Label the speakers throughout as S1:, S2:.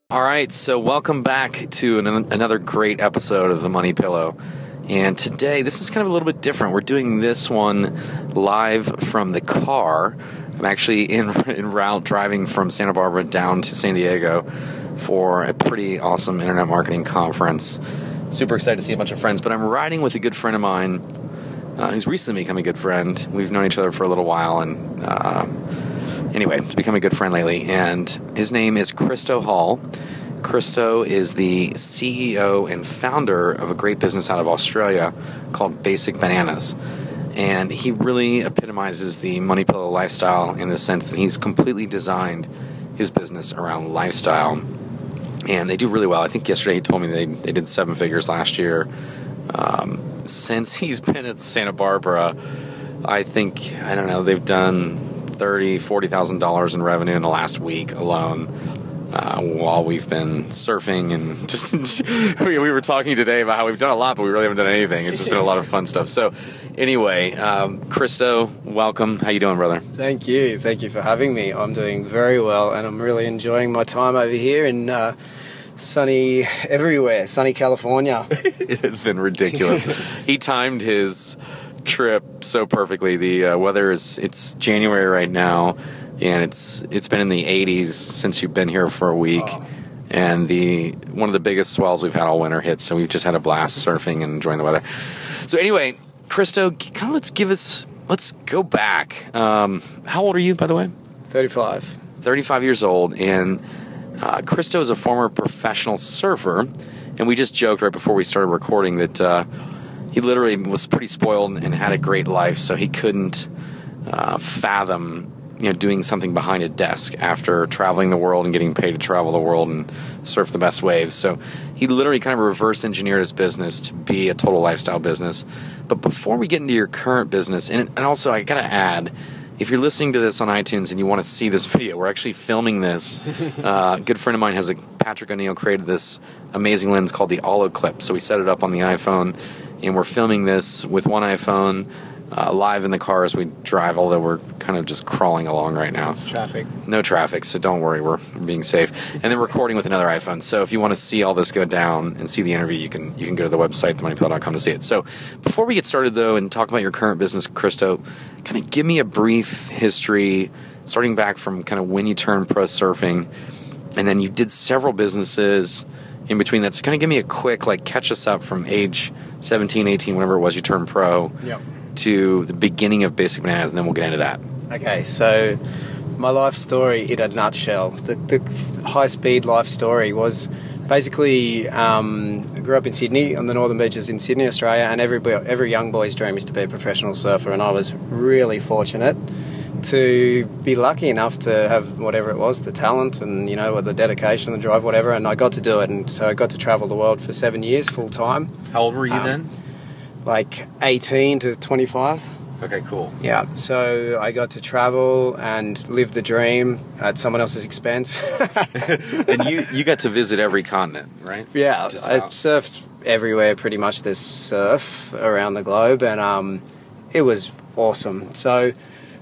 S1: All right, so welcome back to another great episode of The Money Pillow. And today, this is kind of a little bit different. We're doing this one live from the car. I'm actually en route driving from Santa Barbara down to San Diego for a pretty awesome internet marketing conference. Super excited to see a bunch of friends, but I'm riding with a good friend of mine who's recently become a good friend. We've known each other for a little while, and anyway, he's become a good friend lately, and his name is Christo Hall. Christo is the CEO and founder of a great business out of Australia called Basic Bananas. And he really epitomizes the money pillow lifestyle in the sense that he's completely designed his business around lifestyle. And they do really well. I think yesterday he told me they did 7 figures last year. Since he's been at Santa Barbara, I don't know, they've done $30,000, $40,000 in revenue in the last week alone. While we've been surfing and just we were talking today about how we've done a lot, but we really haven't done anything. It's just been a lot of fun stuff. So anyway, Christo, welcome. How you doing, brother?
S2: Thank you for having me. I'm doing very well, and I'm really enjoying my time over here in sunny California.
S1: It has been ridiculous. He timed his trip so perfectly. The weather it's January right now, and it's been in the 80s since you've been here for a week.
S2: Oh.
S1: And one of the biggest swells we've had all winter hit, so we've just had a blast surfing and enjoying the weather. So anyway, Christo, let's go back. How old are you, by the way?
S2: 35.
S1: 35 years old, and Christo is a former professional surfer, and we just joked right before we started recording that he literally was pretty spoiled and had a great life, so he couldn't fathom doing something behind a desk after traveling the world and getting paid to travel the world and surf the best waves. So he literally kind of reverse engineered his business to be a total lifestyle business. But before we get into your current business, and also I gotta add, if you're listening to this on iTunes and you want to see this video, we're actually filming this. A good friend of mine Patrick O'Neill created this amazing lens called the Olo Clip. So we set it up on the iPhone, and we're filming this with one iPhone live in the car as we drive, although we're kind of just crawling along right now.
S2: There's traffic.
S1: No traffic, so don't worry, we're being safe. And then recording with another iPhone. So if you want to see all this go down and see the interview, you can go to the website, themoneypillow.com, to see it. So before we get started, though, and talk about your current business, Christo, kind of give me a brief history, starting back from kind of when you turned pro surfing, and then you did several businesses in between that. So kind of give me a quick, catch us up from age 17, 18, whenever it was you turned pro.
S2: Yep.
S1: To the beginning of Basic Bananas, and then we'll get into that.
S2: Okay, so my life story in a nutshell. The high-speed life story was basically I grew up in Sydney, on the northern beaches in Sydney, Australia, and every young boy's dream is to be a professional surfer, and I was really fortunate to be lucky enough to have whatever it was, the talent and, the dedication, the drive, whatever, and I got to do it, and so I got to travel the world for 7 years full-time.
S1: How old were you then?
S2: 18 to 25.
S1: Okay, cool.
S2: Yeah, so I got to travel and live the dream at someone else's expense.
S1: And you got to visit every continent, right?
S2: Yeah, I surfed everywhere pretty much. There's surf around the globe, and it was awesome. So,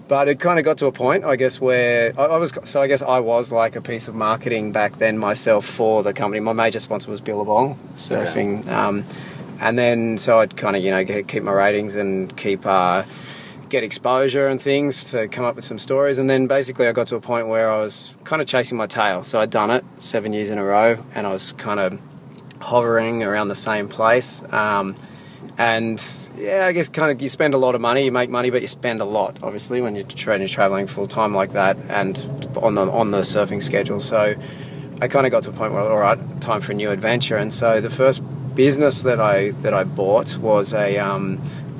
S2: but it kind of got to a point, I guess, where I was like a piece of marketing back then myself for the company. My major sponsor was Billabong Surfing. Okay. And then, so I'd kind of, keep my ratings and get exposure and things to come up with some stories. And then basically I got to a point where I was kind of chasing my tail. So I'd done it 7 years in a row, and I was kind of hovering around the same place. And yeah, I guess kind of you spend a lot of money, you make money, but you spend a lot, obviously, when you're traveling full time like that and on the surfing schedule. So I kind of got to a point where, all right, time for a new adventure. And so the first business that I bought was a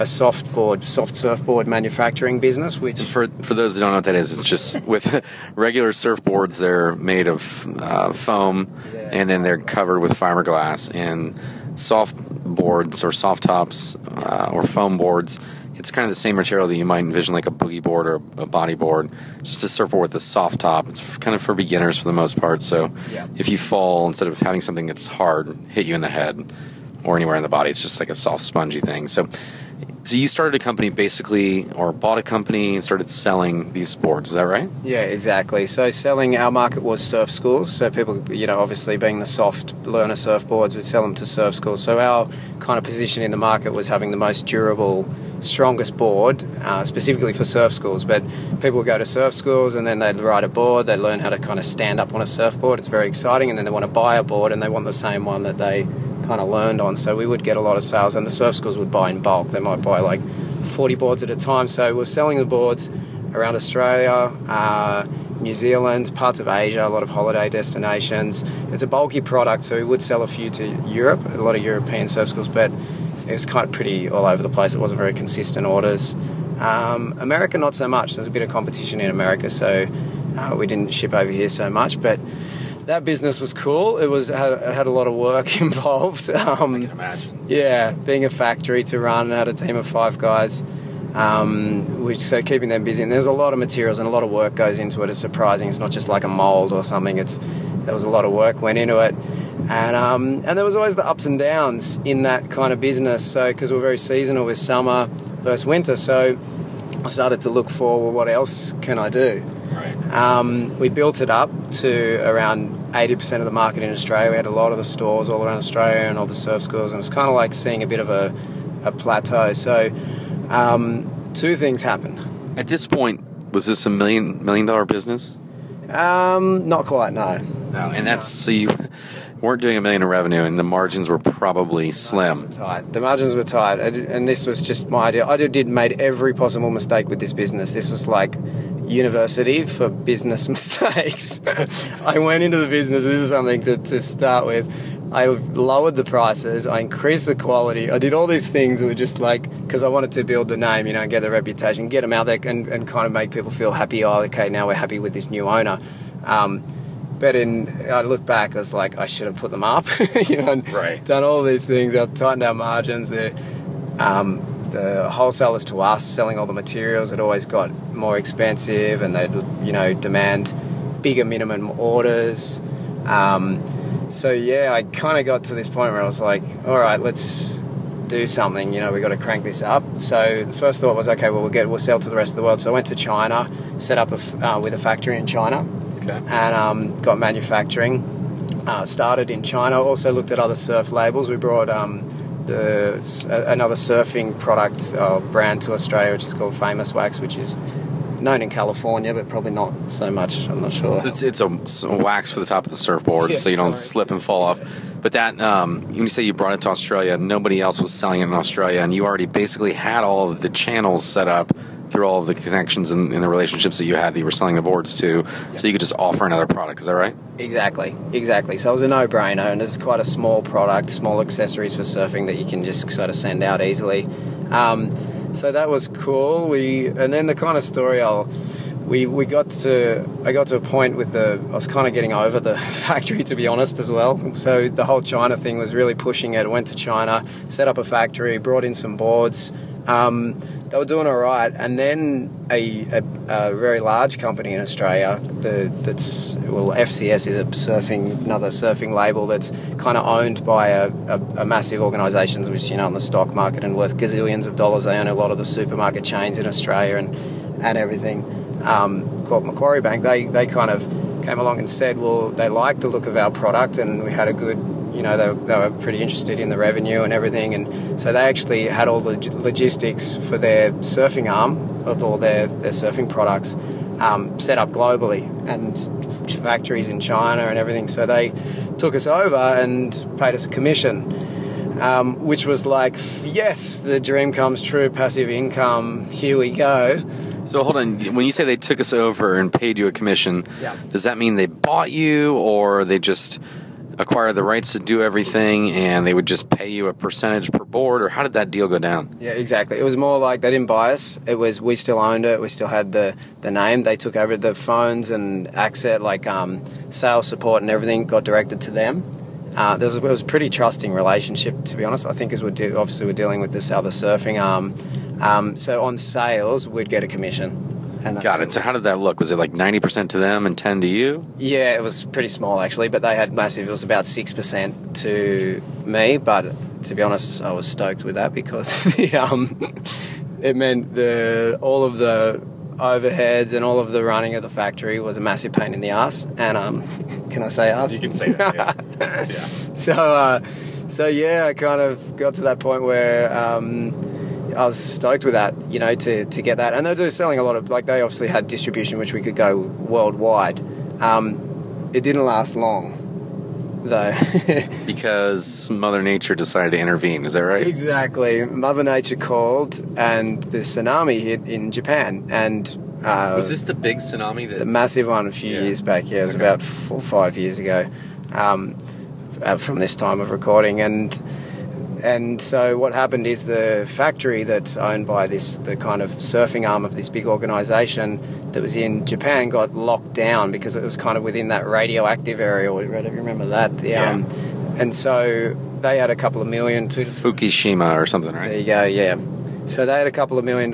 S2: soft surfboard manufacturing business. Which
S1: for those who don't know what that is, it's just with regular surfboards, they're made of foam, and then they're covered with fiberglass. And soft boards or soft tops or foam boards, it's kind of the same material that you might envision like a boogie board or a body board, just a surfboard with a soft top. It's kind of for beginners for the most part, so if you fall, instead of having something that's hard hit you in the head or anywhere in the body, it's just like a soft spongy thing. So So you started a company basically, or bought a company and started selling these boards, is that right?
S2: Yeah, exactly. So selling, our market was surf schools. So people, obviously being the soft learner surfboards, would sell them to surf schools. So our kind of position in the market was having the most durable, strongest board, specifically for surf schools. But people would go to surf schools and then they'd ride a board, they'd learn how to kind of stand up on a surfboard. It's very exciting. And then they want to buy a board and they want the same one that they kind of learned on. So we would get a lot of sales, and the surf schools would buy in bulk. They might buy like 40 boards at a time. So we're selling the boards around Australia, New Zealand, parts of Asia, a lot of holiday destinations. It's a bulky product, so we would sell a few to Europe, a lot of European surf schools, but it was kind of pretty all over the place. It wasn't very consistent orders. America, not so much. There's a bit of competition in America, so we didn't ship over here so much, but that business was cool. It had a lot of work involved.
S1: I can imagine.
S2: Yeah, being a factory to run, I had a team of 5 guys, so keeping them busy. And there's a lot of materials and a lot of work goes into it. It's surprising. It's not just like a mold or something. There was a lot of work went into it, and there was always the ups and downs in that kind of business. So because we're very seasonal with summer versus winter, so I started to look for, well, what else can I do?
S1: Right.
S2: We built it up to around 80% of the market in Australia. We had a lot of the stores all around Australia and all the surf schools, and it was kind of like seeing a bit of a plateau. So 2 things happened.
S1: At this point, was this a $1 million business?
S2: Not quite, no.
S1: No, and that's, so you weren't doing $1 million in revenue, and the margins were probably slim.
S2: The margins were tight, and this was just my idea. I made every possible mistake with this business. This was like university for business mistakes. I went into the business, this is something to start with. I lowered the prices, I increased the quality, I did all these things that were just like, because I wanted to build the name, get the reputation, get them out there and kind of make people feel happy. Oh, okay, now we're happy with this new owner. But I look back, I was like, I should have put them up, and
S1: right.
S2: Done all these things. I tightened our margins. The wholesalers to us selling all the materials had always got more expensive, and they'd demand bigger minimum orders. So yeah, I kind of got to this point where I was like, all right, let's do something. We got to crank this up. So the first thought was, okay, well we'll sell to the rest of the world. So I went to China, set up with a factory in China.
S1: Okay.
S2: And got manufacturing. Started in China. Also looked at other surf labels. We brought another surfing product brand to Australia, which is called Famous Wax, which is known in California, but probably not so much. I'm not sure.
S1: So it's a wax for the top of the surfboard,
S2: Yeah,
S1: so you don't
S2: sorry.
S1: slip and fall off. But that, when you say you brought it to Australia, nobody else was selling it in Australia, and you already basically had all of the channels set up through all of the connections and the relationships that you had that you were selling the boards to, so you could just offer another product. Is that right?
S2: Exactly. So it was a no-brainer, and it's quite a small product, small accessories for surfing that you can just sort of send out easily. So that was cool. And then the kind of story I got to a point with I was kind of getting over the factory, to be honest, as well. So the whole China thing was really pushing it. Went to China, set up a factory, brought in some boards. They were doing all right, and then a very large company in Australia FCS is another surfing label that's kind of owned by a massive organisation, which on the stock market and worth gazillions of dollars. They own a lot of the supermarket chains in Australia and everything. Called Macquarie Bank. They kind of came along and said, well, they liked the look of our product, and we had a good. They were pretty interested in the revenue and everything, and so they actually had all the logistics for their surfing arm of all their surfing products set up globally, and factories in China and everything. So they took us over and paid us a commission, which was like, yes, the dream comes true, passive income, here we go.
S1: So hold on, when you say they took us over and paid you a commission,
S2: Yeah.
S1: Does that mean they bought you, or they just acquire the rights to do everything and they would just pay you a percentage per board, or how did that deal go down?
S2: Yeah, exactly. It was more like they didn't buy us. It was, we still owned it. We still had the name. They took over the phones and access, like sales support and everything got directed to them. It was a pretty trusting relationship, to be honest. I think as we're dealing with this other surfing arm. So on sales, we'd get a commission. And
S1: Got it. So how did that look? Was it like 90% to them and 10 to you?
S2: Yeah, it was pretty small actually, but they had massive. It was about 6% to me, but to be honest, I was stoked with that because it meant all of the overheads and all of the running of the factory was a massive pain in the ass. And can I say ass?
S1: You can say that. Yeah. Yeah.
S2: So yeah, I kind of got to that point where I was stoked with that, to get that. And they were selling a lot of, like, they obviously had distribution which we could go worldwide. It didn't last long, though.
S1: Because Mother Nature decided to intervene, is that right?
S2: Exactly. Mother Nature called and the tsunami hit in Japan. And
S1: was this the big tsunami?
S2: The massive one a few years back, yeah. It was about 4 or 5 years ago from this time of recording. And so what happened is the factory that's owned by the kind of surfing arm of this big organisation that was in Japan got locked down because it was kind of within that radioactive area. Or remember that? And so they had a couple of million to
S1: Fukushima or something, right?
S2: There you go. Yeah. So they had a couple of $1 million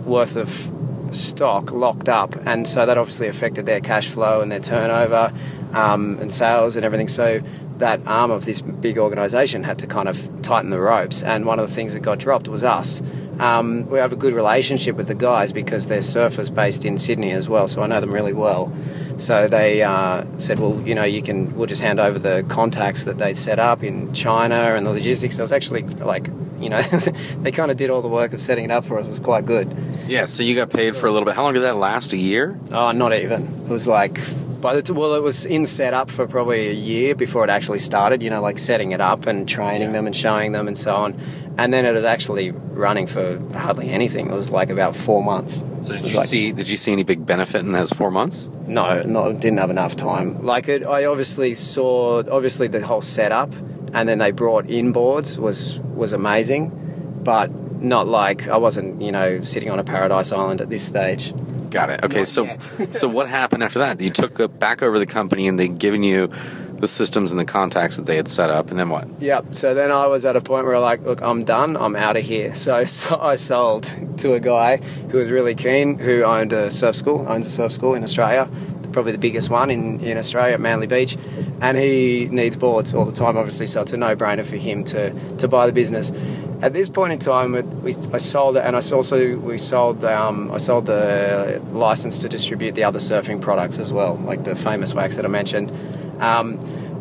S2: worth of stock locked up, and so that obviously affected their cash flow and their turnover and sales and everything. So that arm of this big organisation had to kind of tighten the ropes, and one of the things that got dropped was us. We have a good relationship with the guys because they're surfers based in Sydney as well, so I know them really well. So they said, well, we'll just hand over the contacts that they'd set up in China and the logistics. So it was actually like, they kind of did all the work of setting it up for us. It was quite good.
S1: Yeah, so you got paid for a little bit. How long did that last? A year?
S2: Oh, not even. It was like, it was in setup for probably a year before it actually started, like setting it up and training them and showing them and so on. And then it was actually running for hardly anything. It was like about 4 months.
S1: So did you see any big benefit in those 4 months?
S2: No, didn't have enough time. I obviously saw the whole setup, and then they brought in boards was amazing, but not like I wasn't, sitting on a paradise island at this stage.
S1: Got it. Okay, so what happened after that? You took back over the company and they'd given you the systems and the contacts that they had set up, and then what?
S2: Yep. So then I was at a point where look, I'm done. I'm out of here. So I sold to a guy who was really keen, who owns a surf school in Australia, probably the biggest one in Australia at Manly Beach, and he needs boards all the time, obviously. So it's a no-brainer for him to buy the business. At this point in time, I sold it, and I sold the license to distribute the other surfing products as well, like the famous wax that I mentioned.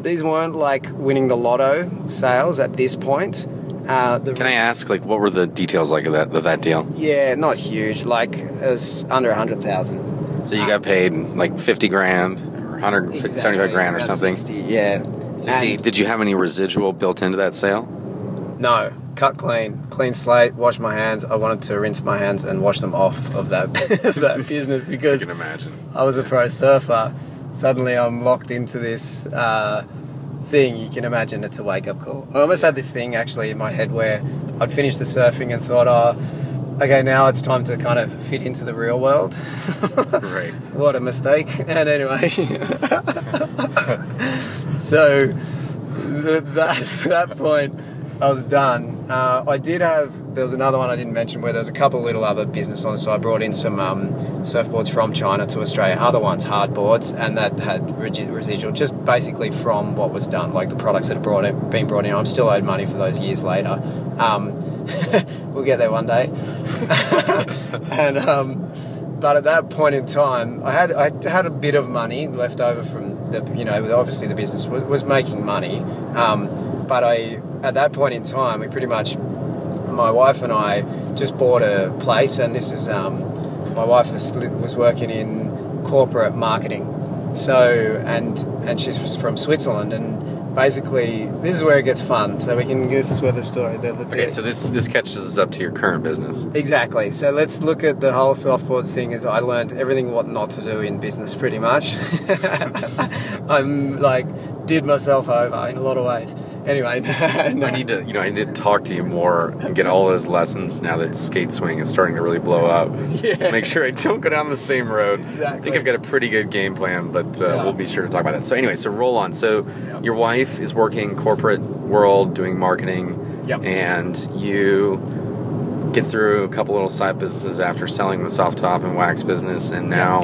S2: These weren't like winning the lotto sales at this point.
S1: Can I ask, what were the details like of that deal?
S2: Yeah, not huge. It was under 100,000.
S1: So you got paid like 50 grand or 175 grand or something?
S2: 60, yeah.
S1: 60. Did you have any residual built into that sale?
S2: No. Cut clean slate, wash my hands. I wanted to rinse my hands and wash them off of that business because
S1: I can imagine.
S2: I was a pro surfer. Suddenly I'm locked into this thing. You can imagine it's a wake-up call. I almost had this thing actually in my head where I'd finished the surfing and thought, okay, now it's time to kind of fit into the real world.
S1: Right.
S2: What a mistake. And anyway, so that point I was done. There was another one I didn't mention where there was a couple of little other business on the side. I brought in some surfboards from China to Australia, other ones, hard boards, and that had residual, just basically from what was done, like the products that had been brought in. I'm still owed money for those years later. We'll get there one day. But at that point in time, I had a bit of money left over from obviously the business was making money. But at that point in time, my wife and I just bought a place, and this is, my wife was working in corporate marketing. So, and she's from Switzerland, and basically this is where it gets fun. So this is where the story.
S1: Okay, so this catches us up to your current business.
S2: Exactly. So let's look at the whole softboards thing. As I learned everything what not to do in business, pretty much. I'm did myself over in a lot of ways. Anyway, no.
S1: I need to talk to you more and get all those lessons now that skate swing is starting to really blow up.
S2: Yeah.
S1: Make sure I don't go down the same road.
S2: Exactly.
S1: I think I've got a pretty good game plan, but we'll be sure to talk about that. So anyway, so roll on. So your wife is working corporate world, doing marketing, and you get through a couple little side businesses after selling the soft top and wax business, and now,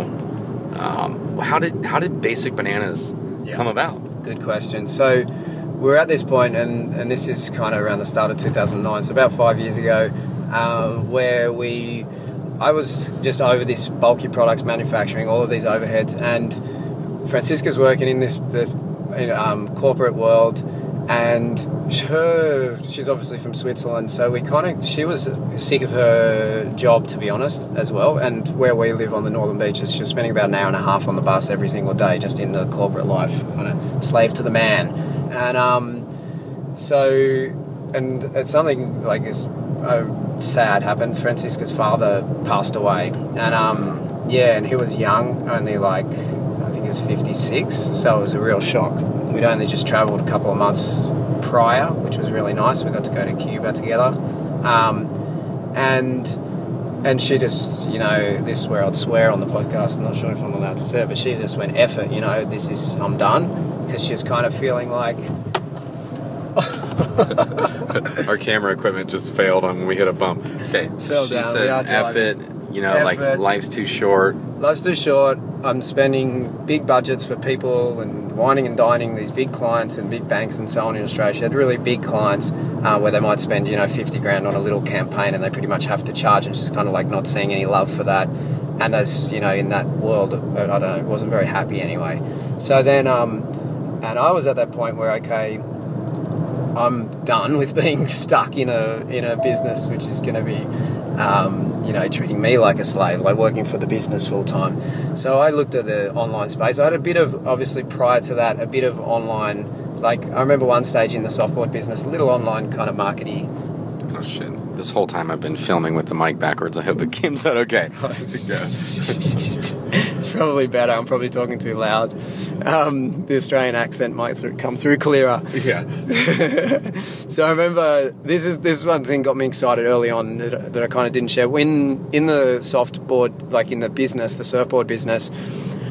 S1: how did Basic Bananas come about?
S2: Good question. So we're at this point, and this is kind of around the start of 2009, so about 5 years ago, where I was just over this bulky products manufacturing, all of these overheads, and Francisca's working in this corporate world, and she's obviously from Switzerland, so she was sick of her job, to be honest, as well, and where we live on the Northern Beaches, she was spending about an hour and a half on the bus every single day, just in the corporate life, kind of slave to the man, and and it's something like this sad happened. Francisca's father passed away, and and he was young, only like, I think he was 56, so it was a real shock. We'd only just travelled a couple of months prior, which was really nice. We got to go to Cuba together, and she just, this is where I'd swear on the podcast, I'm not sure if I'm allowed to say it, but she just went, F it, I'm done, because she was kind of feeling like...
S1: Our camera equipment just failed when we hit a bump. Okay, so she said, F it, like life's too short.
S2: Life's too short. I'm spending big budgets for people and whining and dining these big clients and big banks and so on in Australia. She had really big clients where they might spend, 50 grand on a little campaign, and they pretty much have to charge, and she's kind of like not seeing any love for that. And as, in that world, I don't know, wasn't very happy anyway. So then, and I was at that point where, okay, I'm done with being stuck in a business which is going to be, treating me like a slave, like working for the business full time. So I looked at the online space. I had a bit of, obviously prior to that, a bit of online, like I remember one stage in the softboard business, a little online kind of marketing.
S1: Oh shit. This whole time I've been filming with the mic backwards. I hope it came out okay.
S2: It's probably better. I'm probably talking too loud. The Australian accent might come through clearer.
S1: Yeah.
S2: So I remember this is one thing got me excited early on that I kind of didn't share. When in the softboard, like in the business, the surfboard business,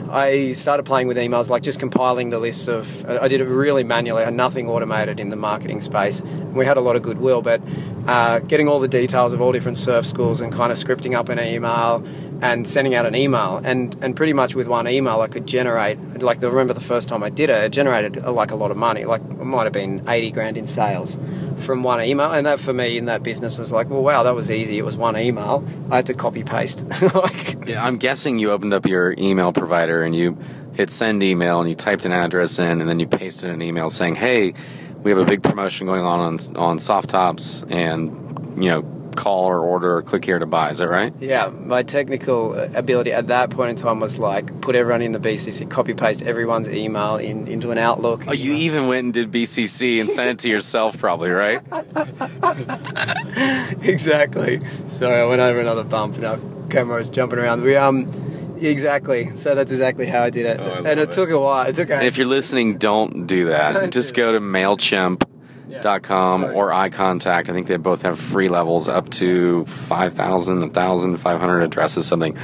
S2: I started playing with emails, like just compiling the lists of... I did it really manually. I had nothing automated in the marketing space. We had a lot of goodwill, but getting all the details of all different surf schools and kind of scripting up an email and sending out an email. And pretty much with one email, I could generate... Like, I remember the first time I did it, it generated like a lot of money. Like, it might have been 80 grand in sales from one email. And that, for me, in that business was like, well, wow, that was easy. It was one email. I had to copy-paste.
S1: Yeah, I'm guessing you opened up your email provider and you hit send email and you typed an address in and then you pasted an email saying, hey, we have a big promotion going on soft tops and, call or order or click here to buy. Is that right?
S2: Yeah, my technical ability at that point in time was like put everyone in the BCC, copy paste everyone's email into an Outlook.
S1: Oh, you even went and did BCC and sent it to yourself probably, right?
S2: Exactly. Sorry, I went over another bump and our camera was jumping around. Exactly. So that's exactly how I did it.
S1: Oh,
S2: and it took a while. And
S1: if you're listening, don't do that. Just go to MailChimp.com or iContact. I think they both have free levels up to 5,000, 1,500 addresses, something.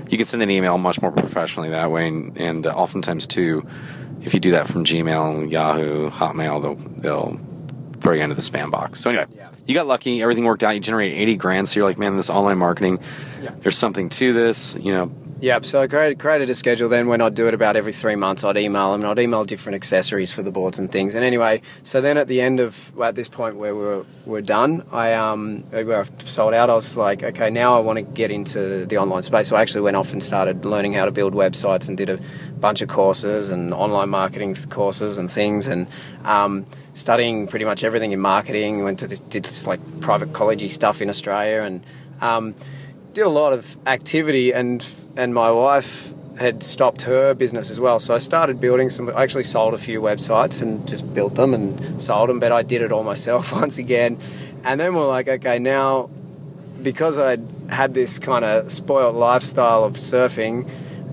S1: You can send an email much more professionally that way, and oftentimes too, if you do that from Gmail, Yahoo, Hotmail, they'll throw you into the spam box. So anyway, you got lucky, everything worked out, you generated 80 grand, so you're like, man, this online marketing, there's something to this,
S2: Yeah, so I created a schedule then when I'd do it about every 3 months. I'd email them, and I'd email different accessories for the boards and things. And anyway, so then at the end of, at this point where we're done, where I sold out, I was like, okay, now I want to get into the online space. So I actually went off and started learning how to build websites and did a bunch of courses and online marketing courses and things, and studying pretty much everything in marketing. Did this like private collegey stuff in Australia, and did a lot of activity, and my wife had stopped her business as well. So I started building I actually sold a few websites and just built them and sold them, but I did it all myself once again. And then we're like, okay, now, because I'd had this kind of spoiled lifestyle of surfing,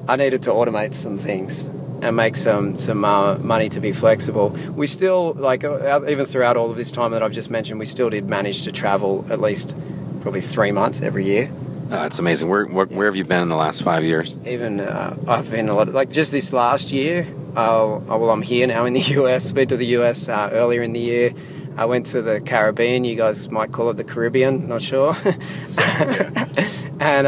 S2: I needed to automate some things and make some money to be flexible. We still, like, even throughout all of this time that I've just mentioned, we still did manage to travel at least probably 3 months every year.
S1: That's amazing. Where have you been in the last 5 years?
S2: Even I've been a lot, like just this last year. I'm here now in the US. Been to the US earlier in the year. I went to the Caribbean. You guys might call it the Caribbean. Not sure. And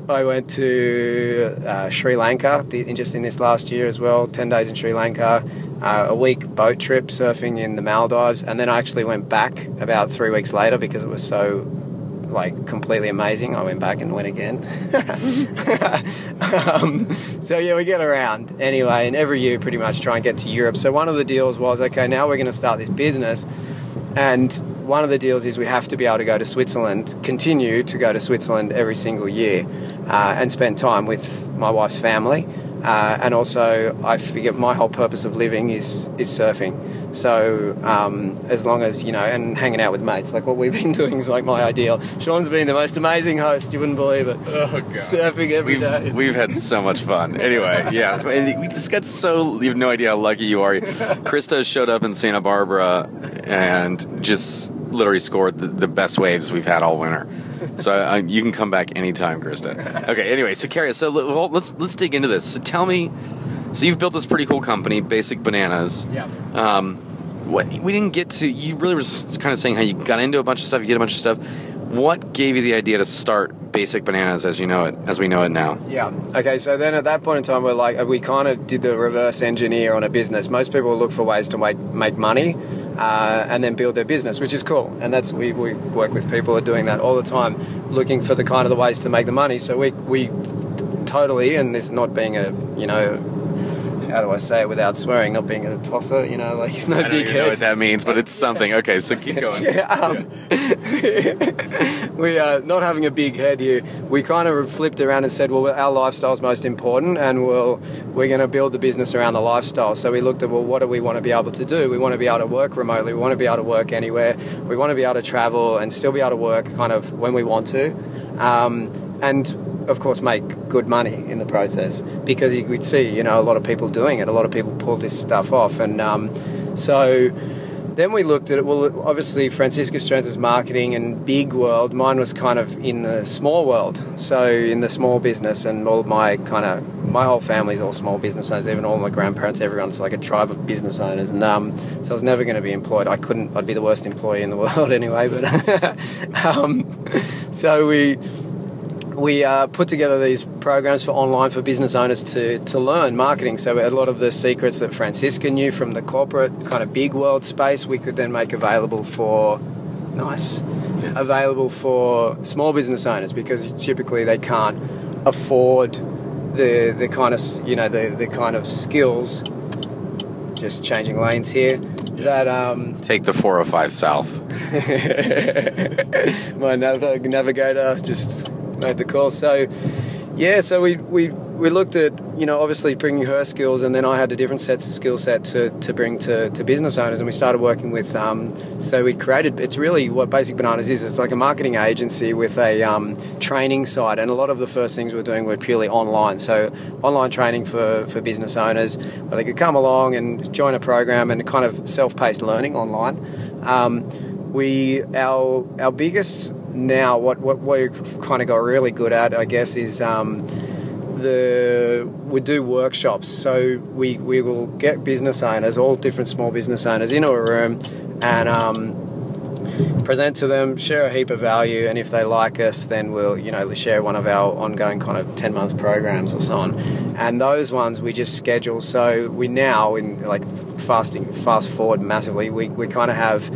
S2: I went to Sri Lanka just in this last year as well, 10 days in Sri Lanka, a week boat trip surfing in the Maldives, and then I actually went back about 3 weeks later because it was so completely amazing. I went back and went again. So yeah, we get around anyway, and every year pretty much try and get to Europe. So one of the deals was, okay, now we're going to start this business, and one of the deals is we have to be able to go to Switzerland, continue to go to Switzerland every single year, and spend time with my wife's family. And also, I figure my whole purpose of living is surfing. So as long as, and hanging out with mates, like what we've been doing is like my ideal. Sean's been the most amazing host, you wouldn't believe it.
S1: Oh, God.
S2: Surfing every day.
S1: We've had so much fun. Anyway, yeah. And we just got you have no idea how lucky you are. Christo showed up in Santa Barbara and just literally scored the best waves we've had all winter. So you can come back anytime, Christo. Okay, anyway, so Carrie, let's dig into this. So tell me, so you've built this pretty cool company, Basic Bananas.
S2: Yeah.
S1: We didn't get to, you really were just kind of saying how you got into a bunch of stuff, you did a bunch of stuff. What gave you the idea to start Basic Bananas as we know it now?
S2: Yeah. Okay, so then at that point in time, we kind of did the reverse engineer on a business. Most people look for ways to make money and then build their business, which is cool. And that's we work with people who are doing that all the time, looking for the ways to make the money. So we totally, and this not being a, how do I say it without swearing, not being a tosser, no
S1: I
S2: big
S1: don't
S2: head.
S1: even know what that means, but it's something. Okay, so keep going.
S2: We are not having a big head here. We kind of flipped around and said, well, our lifestyle is most important, and we're going to build the business around the lifestyle. So we looked at, well, what do we want to be able to do? We want to be able to work remotely. We want to be able to work anywhere. We want to be able to travel and still be able to work kind of when we want to. And of course make good money in the process, because you could see a lot of people doing it, a lot of people pull this stuff off. And so then we looked at it. Well, obviously Francisca's strength is marketing and big world. Mine was kind of in the small world, so in the small business, and all my whole family's all small business owners, even all my grandparents, everyone's like a tribe of business owners. And so I was never going to be employed. I'd be the worst employee in the world anyway. But so we put together these programs for business owners to learn marketing. So a lot of the secrets that Francisca knew from the corporate kind of big world space, we could then make available for small business owners, because typically they can't afford the kind of the kind of skills. Just changing lanes here. That
S1: take the 405 south.
S2: My navigator just made the call. So yeah, so we looked at obviously bringing her skills, and then I had a different skill set to bring to business owners, and we started working with so we created, it's really what Basic Bananas is. It's like a marketing agency with a training side, and a lot of the first things we're doing were purely online. So online training for business owners, where they could come along and join a program and kind of self-paced learning online. Our biggest now, what we kind of got really good at, I guess, is we do workshops. So we will get business owners, all different small business owners, into a room and present to them, share a heap of value, and if they like us, then we'll share one of our ongoing kind of 10-month programs or so on. And those ones we just schedule. So we now, in fast forward massively, we kind of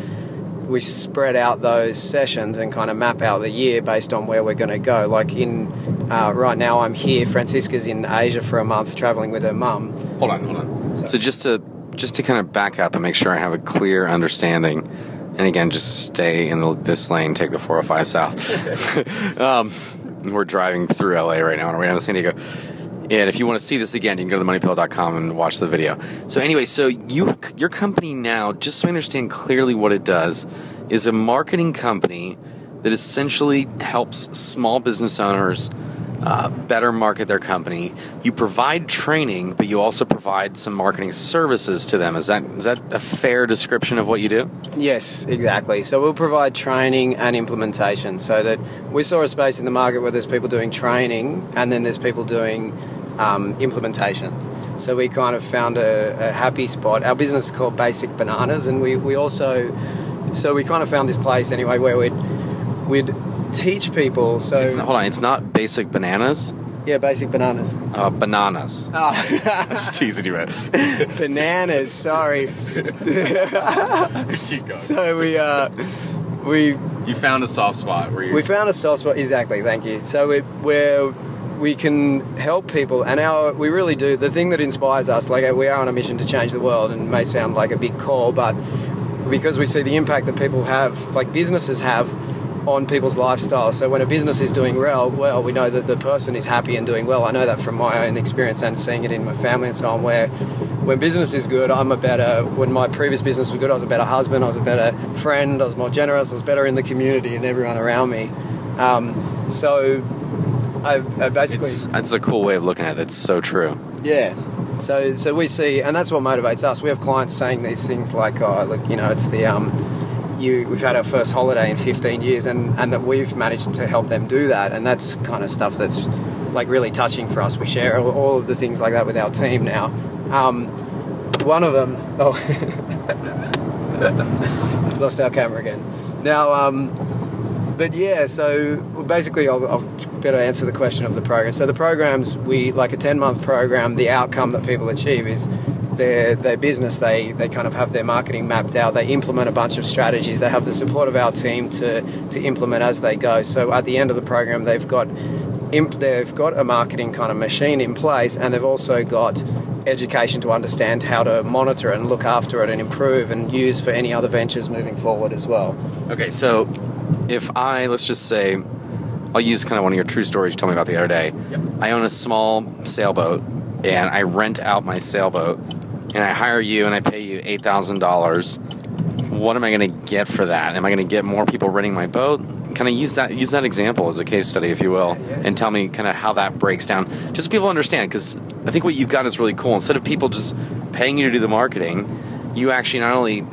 S2: we spread out those sessions and kind of map out the year based on where we're going to go. Like right now I'm here, Francisca's in Asia for a month traveling with her mum.
S1: Hold on. So just to kind of back up and make sure I have a clear understanding, and again, just stay in this lane, take the 405 south. We're driving through LA right now on our way down to San Diego. And if you want to see this again, you can go to themoneypill.com and watch the video. So anyway, so your company now, just so I understand clearly what it does, is a marketing company that essentially helps small business owners better market their company. You provide training, but you also provide some marketing services to them. Is that a fair description of what you do?
S2: Yes, exactly. So we'll provide training and implementation, so that we saw a space in the market where there's people doing training and then there's people doing implementation. So we kind of found a happy spot. Our business is called Basic Bananas, and we also, so we kind of found this place anyway where we'd teach people. So
S1: Hold on, it's not basic bananas?
S2: yeah, basic bananas.
S1: Bananas.
S2: Oh.
S1: I'm just teasing you, man.
S2: Bananas, sorry.
S1: Keep going.
S2: So
S1: You found a soft spot where
S2: we found a soft spot, exactly, thank you. So we can help people, and we really do. The thing that inspires us, like we are on a mission to change the world, and it may sound like a big call, but because we see the impact that people have, like businesses have, on people's lifestyle. So when a business is doing well, we know that the person is happy and doing well. I know that from my own experience and seeing it in my family and so on, where when business is good, when my previous business was good, I was a better husband, I was a better friend, I was more generous, I was better in the community and everyone around me. So I basically...
S1: That's a cool way of looking at it. It's so true.
S2: Yeah. So we see, and that's what motivates us. We have clients saying these things like, oh, look, it's the... we've had our first holiday in 15 years and that we've managed to help them do that, and that's kind of stuff that's like really touching for us. We share all of the things like that with our team now. One of them... Oh, lost our camera again. Now, but yeah, so basically I'll better answer the question of the program. So the programs, like a 10-month program, the outcome that people achieve is their business, they kind of have their marketing mapped out, they implement a bunch of strategies, they have the support of our team to implement as they go. So at the end of the program, they've got a marketing kind of machine in place, and they've also got education to understand how to monitor it and look after it and improve and use for any other ventures moving forward as well.
S1: Okay, so if let's just say, I'll use kind of one of your true stories you told me about the other day.
S2: Yep.
S1: I own a small sailboat, and I rent out my sailboat, and I hire you and I pay you $8,000. What am I going to get for that? Am I going to get more people renting my boat? Kind of use that example as a case study, if you will, and tell me kind of how that breaks down, just so people understand, because I think what you've got is really cool. Instead of people just paying you to do the marketing, you actually not only,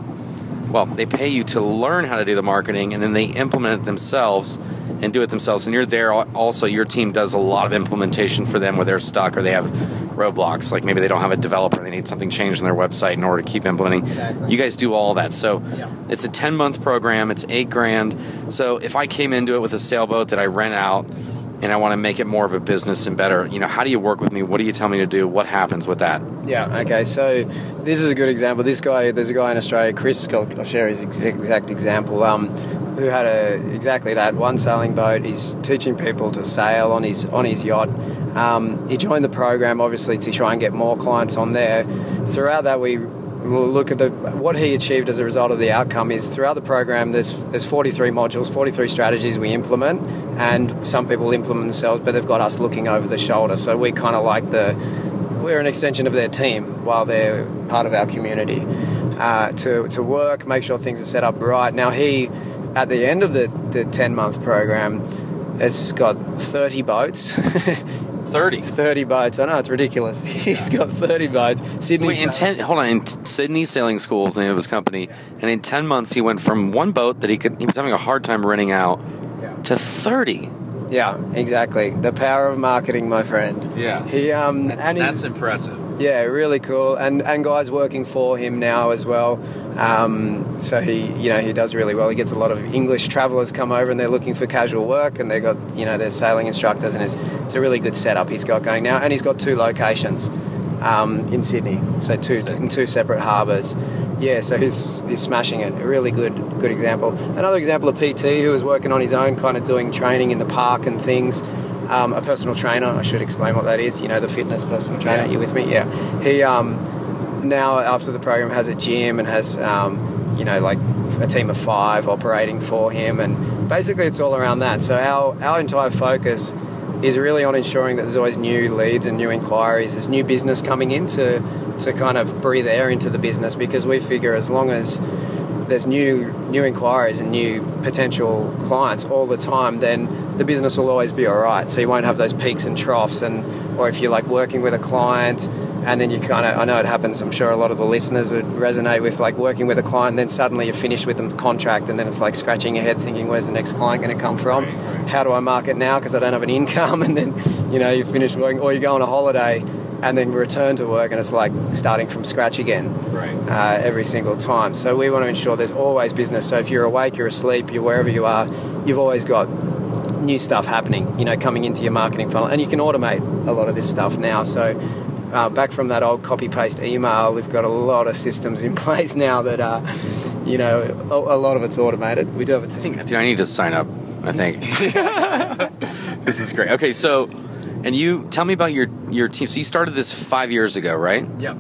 S1: they pay you to learn how to do the marketing, and then they implement it themselves and do it themselves. And you're there also, your team does a lot of implementation for them where they're stuck or they have roadblocks, like maybe they don't have a developer, they need something changed in their website in order to keep implementing.
S2: Exactly.
S1: You guys do all that. So it's a 10-month program, it's $8,000. So if I came into it with a sailboat that I rent out and I want to make it more of a business and better, how do you work with me? What do you tell me to do? What happens with that?
S2: Yeah, okay, so this is a good example. There's a guy in Australia, Chris, I'll share his exact example, who had exactly that, one sailing boat. He's teaching people to sail on his yacht. He joined the program, obviously, to try and get more clients on there. Throughout that, we will look at what he achieved as a result of the outcome is throughout the program, there's 43 modules, 43 strategies we implement, and some people implement themselves, but they've got us looking over the shoulder. So we kind of like we're an extension of their team while they're part of our community to work, make sure things are set up right. Now he, at the end of the 10-month program, has got 30 boats. 30 boats. I know, it's ridiculous. He's got 30 boats. Sydney.
S1: In Sydney Sailing School is the name of his company, and in 10 months he went from one boat that he was having a hard time renting out to 30.
S2: Yeah, exactly. The power of marketing, my friend.
S1: Yeah. That's impressive.
S2: Yeah, really cool. And guys working for him now as well. So he does really well. He gets a lot of English travellers come over and they're looking for casual work, and they've got, their sailing instructors, and it's a really good setup he's got going now. And he's got 2 locations in Sydney, so in 2 separate harbours. Yeah, so he's smashing it. A really good example. Another example of PT who was working on his own, kind of doing training in the park and things. A personal trainer, I should explain what that is. The fitness personal trainer. You with me? Yeah. He now, after the program, has a gym and has like a team of 5 operating for him, and basically it's all around that. So our entire focus is really on ensuring that there's always new leads and new inquiries, there's new business coming in to kind of breathe air into the business, because we figure as long as there's new inquiries and new potential clients all the time, then the business will always be all right. So you won't have those peaks and troughs, or if you're like working with a client and then you kind of, I know it happens, I'm sure a lot of the listeners would resonate with like working with a client, and then suddenly you're finished with the contract, and then it's like scratching your head thinking, where's the next client going to come from? Right. How do I market now because I don't have an income? And then, you finish working, or you go on a holiday and then return to work, and it's like starting from scratch again.
S1: Right.
S2: Every single time. So we want to ensure there's always business. So if you're awake, you're asleep, you're wherever you are, you've always got new stuff happening, you know, coming into your marketing funnel. And you can automate a lot of this stuff now. So back from that old copy-paste email, we've got a lot of systems in place now that are, you know, a lot of it's automated. We do have a team.
S1: I need to sign up, I think. This is great. Okay, so, and you, tell me about your team. So you started this 5 years ago, right?
S2: Yep.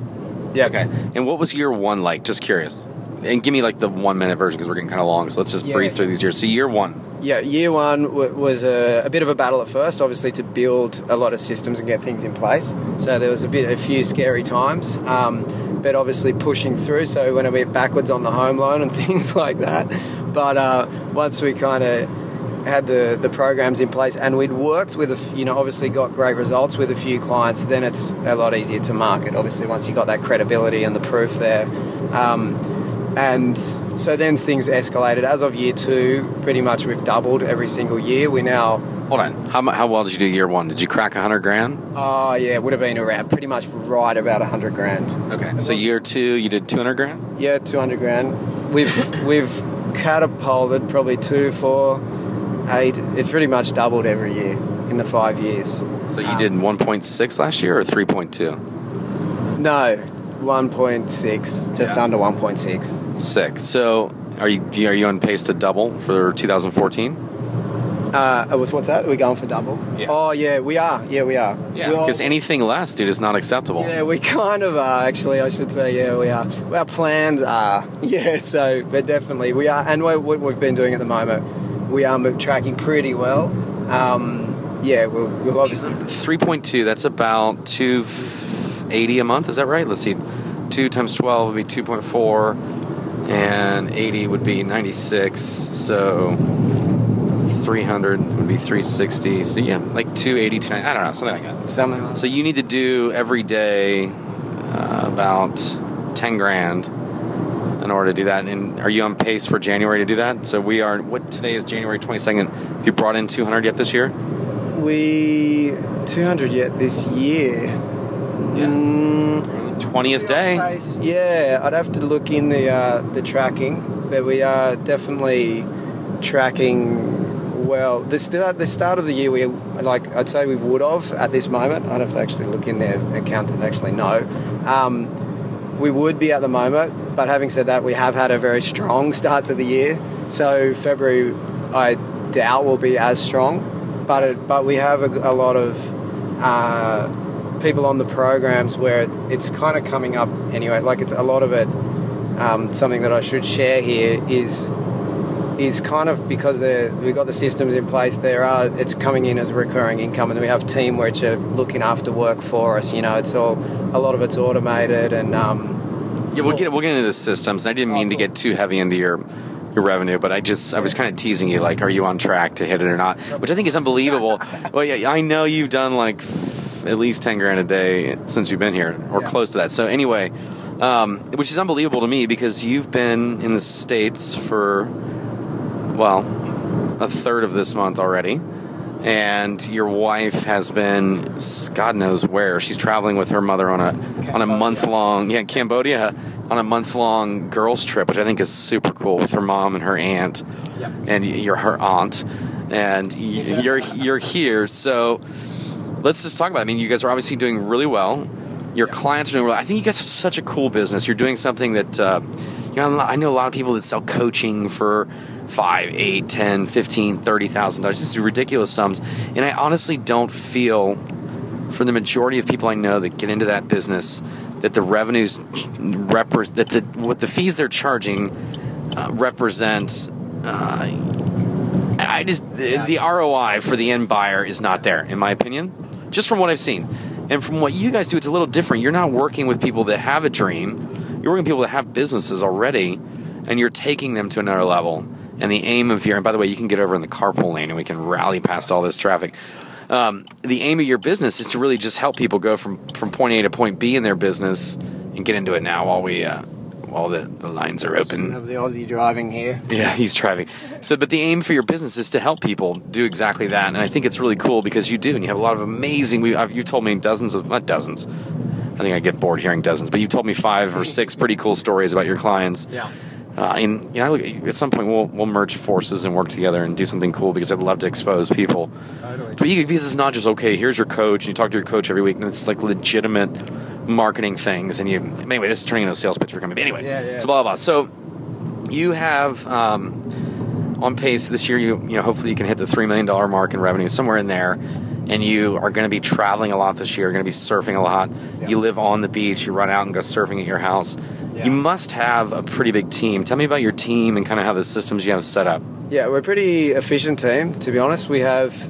S2: Yeah.
S1: Okay. And what was year one like? Just curious. And give me like the 1 minute version because we're getting kind of long. So let's just breeze through these years. So year one.
S2: Yeah, year one was a bit of a battle at first, obviously, to build a lot of systems and get things in place. So there was a few scary times, but obviously pushing through. So went a bit backwards on the home loan and things like that. But once we kind of had the programs in place and we'd worked with, obviously got great results with a few clients, then it's a lot easier to market. Obviously, once you got that credibility and the proof there. And so then things escalated. As of year two, pretty much we've doubled every single year. We now...
S1: Hold on. How well did you do year one? Did you crack 100 grand?
S2: Oh, yeah, it would have been around pretty much right about 100 grand.
S1: Okay. So year two, you did 200 grand?
S2: Yeah, 200 grand. We've catapulted probably 2, 4, 8. It's pretty much doubled every year in the 5 years.
S1: So you did 1.6 last year or 3.2?
S2: No, 1.6, just under 1.6.
S1: Sick. So are you on pace to double for 2014?
S2: What's that? Are we going for double?
S1: Yeah.
S2: Oh, yeah, we are. Yeah,
S1: Because anything less, dude, is not acceptable.
S2: Yeah, we kind of are, actually, I should say. Yeah, we are. Our plans are. Yeah, so, but definitely we are. And what we've been doing at the moment, we are tracking pretty well. Yeah, we'll obviously...
S1: 3.2, that's about 280 a month, is that right? Let's see. 2 times 12 would be 2.4, and 80 would be 96, so 300 would be 360. So yeah, like 280, 290, I don't know, something like that.
S2: Something like that.
S1: So you need to do every day about 10 grand in order to do that. And are you on pace for January to do that? So we are, today is January 22nd. Have you brought in 200 yet this year?
S2: 200 yet this year.
S1: Yeah. 20th day.
S2: Yeah, I'd have to look in the tracking, but we are definitely tracking well. The start of the year, I'd say we would have at this moment. I'd have to actually look in their account and actually know. We would be at the moment, but having said that, we have had a very strong start to the year. So February, I doubt will be as strong, but we have a lot of people on the programs where it's kind of coming up anyway. Like, it's a lot of it. Something that I should share here is kind of because we've got the systems in place. It's coming in as recurring income, and we have team which are looking after work for us. It's all, a lot of it's automated, and
S1: yeah, we'll get into the systems. And I didn't mean to get too heavy into your revenue, but I was kind of teasing you, like, are you on track to hit it or not? Which I think is unbelievable. Well, yeah, I know you've done like at least 10 grand a day since you've been here, or close to that. So anyway, which is unbelievable to me because you've been in the States for, well, a third of this month already. And your wife has been, God knows where. She's traveling with her mother on a month-long, Cambodia, on a month-long girls' trip, which I think is super cool, with her mom and her aunt, and you're her aunt, and you're here. So let's just talk about it. I mean, you guys are obviously doing really well. Your clients are doing well. I think you guys have such a cool business. You're doing something that, I know a lot of people that sell coaching for $5, $8, $10, $15, $30,000. This is ridiculous sums. And I honestly don't feel, for the majority of people I know that get into that business, that the revenues what the fees they're charging represent. The ROI for the end buyer is not there, in my opinion, just from what I've seen. And from what you guys do, it's a little different. You're not working with people that have a dream. You're working with people that have businesses already, and you're taking them to another level. And the aim of and by the way, you can get over in the carpool lane and we can rally past all this traffic. The aim of your business is to really just help people go from point A to point B in their business, and get into it now while the lines are open.
S2: Of the Aussie driving here.
S1: Yeah, he's driving. So, but the aim for your business is to help people do exactly that. And I think it's really cool because you do, and you have a lot of amazing, you've told me not dozens. I think I get bored hearing dozens, but you've told me 5 or 6 pretty cool stories about your clients.
S2: Yeah.
S1: And at some point we'll merge forces and work together and do something cool because I'd love to expose people.
S2: Totally.
S1: Because it's not just, okay, here's your coach, and you talk to your coach every week, and it's like legitimate marketing things. And anyway, this is turning into a sales pitch for company. Anyway, so blah, blah, blah. So you have on pace this year, hopefully you can hit the $3 million mark in revenue, somewhere in there. And you are going to be traveling a lot this year. You're going to be surfing a lot. Yeah. You live on the beach. You run out and go surfing at your house. Yeah. You must have a pretty big team. Tell me about your team and kind of how the systems you have set up.
S2: Yeah, we're a pretty efficient team, to be honest. We have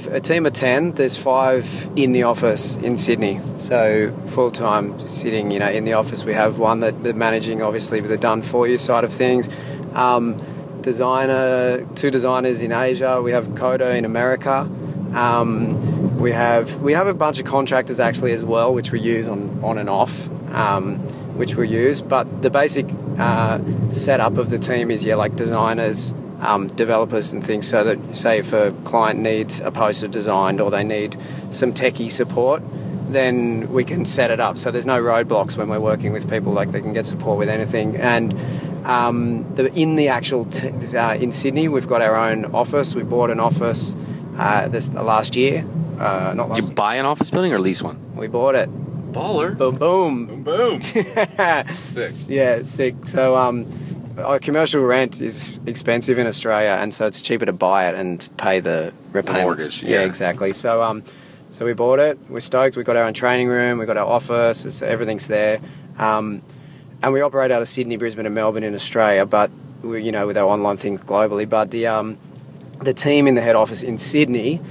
S2: a team of 10. There's 5 in the office in Sydney. So full-time sitting, in the office. We have one that managing, obviously, the done-for-you side of things. 2 designers in Asia. We have coder in America. We have a bunch of contractors actually as well, which we use on and off, which we use. But the basic setup of the team is like designers, developers and things. So that, say, if a client needs a poster designed or they need some techie support, then we can set it up. So there's no roadblocks when we're working with people. Like, they can get support with anything. And in the actual in Sydney, we've got our own office. We bought an office last year.
S1: Did you buy an office building or lease one?
S2: We bought it.
S1: Baller.
S2: Boom, boom.
S1: Boom, boom. Sick.
S2: Yeah, it's sick. So our commercial rent is expensive in Australia, and so it's cheaper to buy it and pay the repayments.
S1: Mortgage,
S2: yeah, exactly. So we bought it. We're stoked. We've got our own training room. We've got our office. Everything's there. And we operate out of Sydney, Brisbane and Melbourne in Australia, but we, with our online things globally. But the team in the head office in Sydney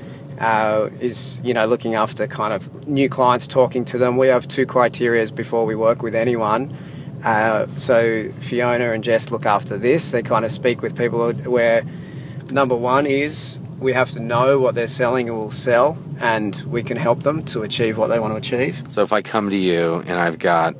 S2: is, looking after kind of new clients, talking to them. We have 2 criteria before we work with anyone. So Fiona and Jess look after this. They kind of speak with people where number 1 is we have to know what they're selling and will sell, and we can help them to achieve what they want to achieve.
S1: So if I come to you and I've got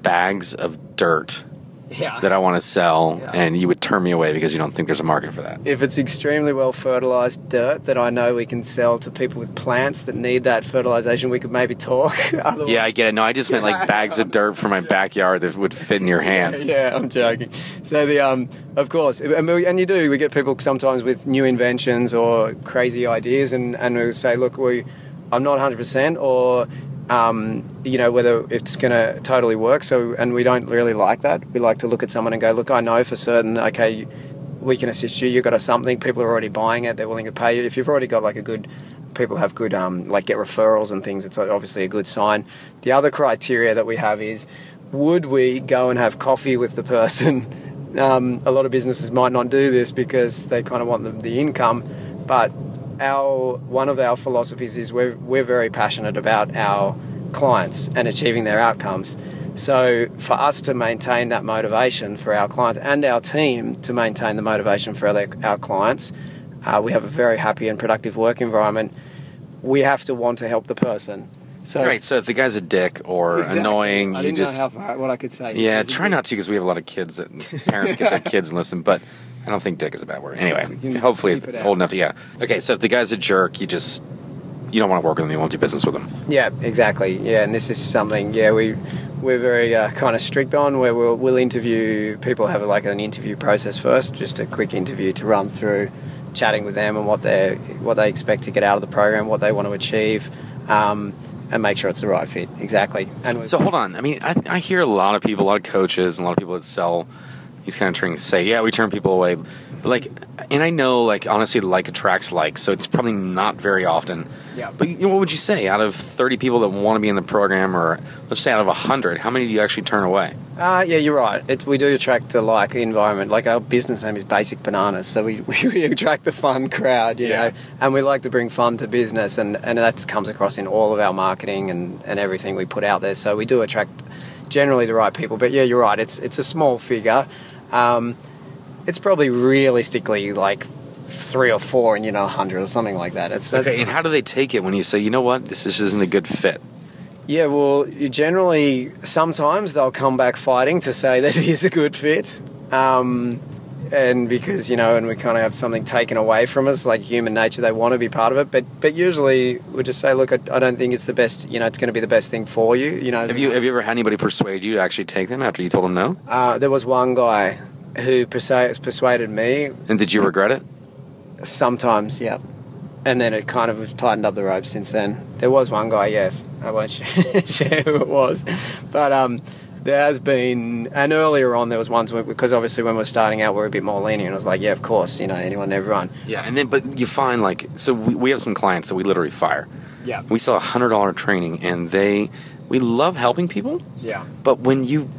S1: bags of dirt that I want to sell, and you would turn me away because you don't think there's a market for that.
S2: If it's extremely well fertilized dirt that I know we can sell to people with plants that need that fertilization, we could maybe talk. Otherwise,
S1: yeah, I get it. No, I just meant like bags of dirt for my backyard that would fit in your hand.
S2: Yeah, I'm joking. So of course, and you do. We get people sometimes with new inventions or crazy ideas, and we say, look, I'm not 100%, or whether it's going to totally work. So, and we don't really like that. We like to look at someone and go, look, I know for certain, okay, we can assist you. You've got something. People are already buying it. They're willing to pay you. If you've already got people have good, get referrals and things, it's obviously a good sign. The other criteria that we have is, would we go and have coffee with the person? A lot of businesses might not do this because they kind of want the income, but one of our philosophies is we're very passionate about our clients and achieving their outcomes. So for us to maintain that motivation for our clients, and our team to maintain the motivation for our clients, we have a very happy and productive work environment. We have to want to help the person. So,
S1: right, so if the guy's a dick or annoying,
S2: I didn't know what I could say.
S1: Yeah, try not to, because we have a lot of kids that parents get their kids and listen, but I don't think dick is a bad word. Anyway, hopefully old enough to, Okay, so if the guy's a jerk, you don't want to work with him, you won't do business with him. Yeah,
S2: exactly. Yeah, and this is something, we're very kind of strict on, where we'll interview people, have an interview process first, just a quick interview to run through, chatting with them and what they expect to get out of the program, what they want to achieve, and make sure it's the right fit. Exactly. And
S1: so hold on. I mean, I hear a lot of people, a lot of coaches, and a lot of people that sell these kind of trainings say, yeah, we turn people away. But and I know, honestly, like attracts like, so it's probably not very often.
S2: Yeah.
S1: But what would you say out of 30 people that want to be in the program, or let's say out of 100, how many do you actually turn away?
S2: Yeah, you're right. We do attract the environment. Our business name is Basic Bananas, so we attract the fun crowd, you know, and we like to bring fun to business, and that comes across in all of our marketing and everything we put out there. So we do attract generally the right people. But yeah, you're right. It's a small figure. It's probably realistically 3 or 4 in 100 or something like that.
S1: Okay, and how do they take it when you say, you know what, this just isn't a good fit?
S2: Yeah, well, sometimes they'll come back fighting to say that it is a good fit. And because, and we kind of have something taken away from us, like human nature, they want to be part of it. But usually we just say, look, I don't think it's the best, it's going to be the best thing for you.
S1: Have you ever had anybody persuade you to actually take them after you told them no?
S2: There was one guy. who persuaded me.
S1: And did you regret it?
S2: Sometimes, yeah. And then it kind of tightened up the ropes since then. There was one guy, yes. I won't share who it was. But there has been, and earlier on there was ones, because obviously when we're starting out we're a bit more lenient. I was like, yeah, of course, anyone and everyone.
S1: Yeah, and then, but you find so we have some clients that we literally fire.
S2: Yeah.
S1: We sell $100 training, and we love helping people.
S2: Yeah.
S1: But when you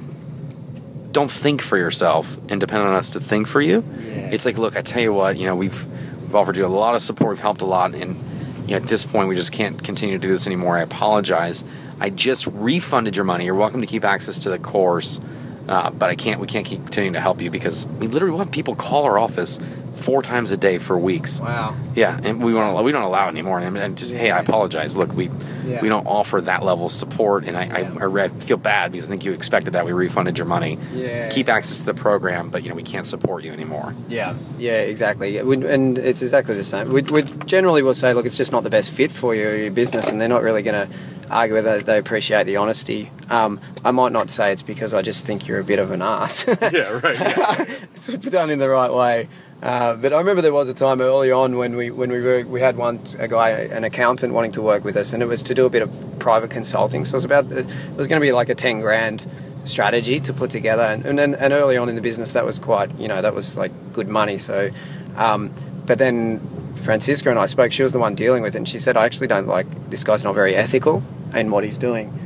S1: don't think for yourself and depend on us to think for you, it's like, look, I tell you what, we've offered you a lot of support, we've helped a lot, and at this point we just can't continue to do this anymore. I apologize. I just refunded your money. You're welcome to keep access to the course, but we can't keep continuing to help you because we literally want people call our office 4 times a day for weeks.
S2: Wow.
S1: Yeah, and we don't allow it anymore. And just, hey, I apologize. Look, we don't offer that level of support, and I feel bad because I think you expected that. We refunded your money.
S2: Yeah.
S1: Keep access to the program, but we can't support you anymore.
S2: Yeah. Yeah. Exactly. And it's exactly the same. We generally will say, look, it's just not the best fit for you or your business, and they're not really going to argue whether they appreciate the honesty. I might not say it's because I just think you're a bit of an ass.
S1: Yeah. Right. Yeah.
S2: It's done in the right way. But I remember there was a time early on when we had a guy, an accountant, wanting to work with us, and it was to do a bit of private consulting. So it was going to be like a 10 grand strategy to put together, and early on in the business that was quite, that was like good money. So, but then Francisca and I spoke. She was the one dealing with it, and she said, I actually don't like this guy's not very ethical in what he's doing.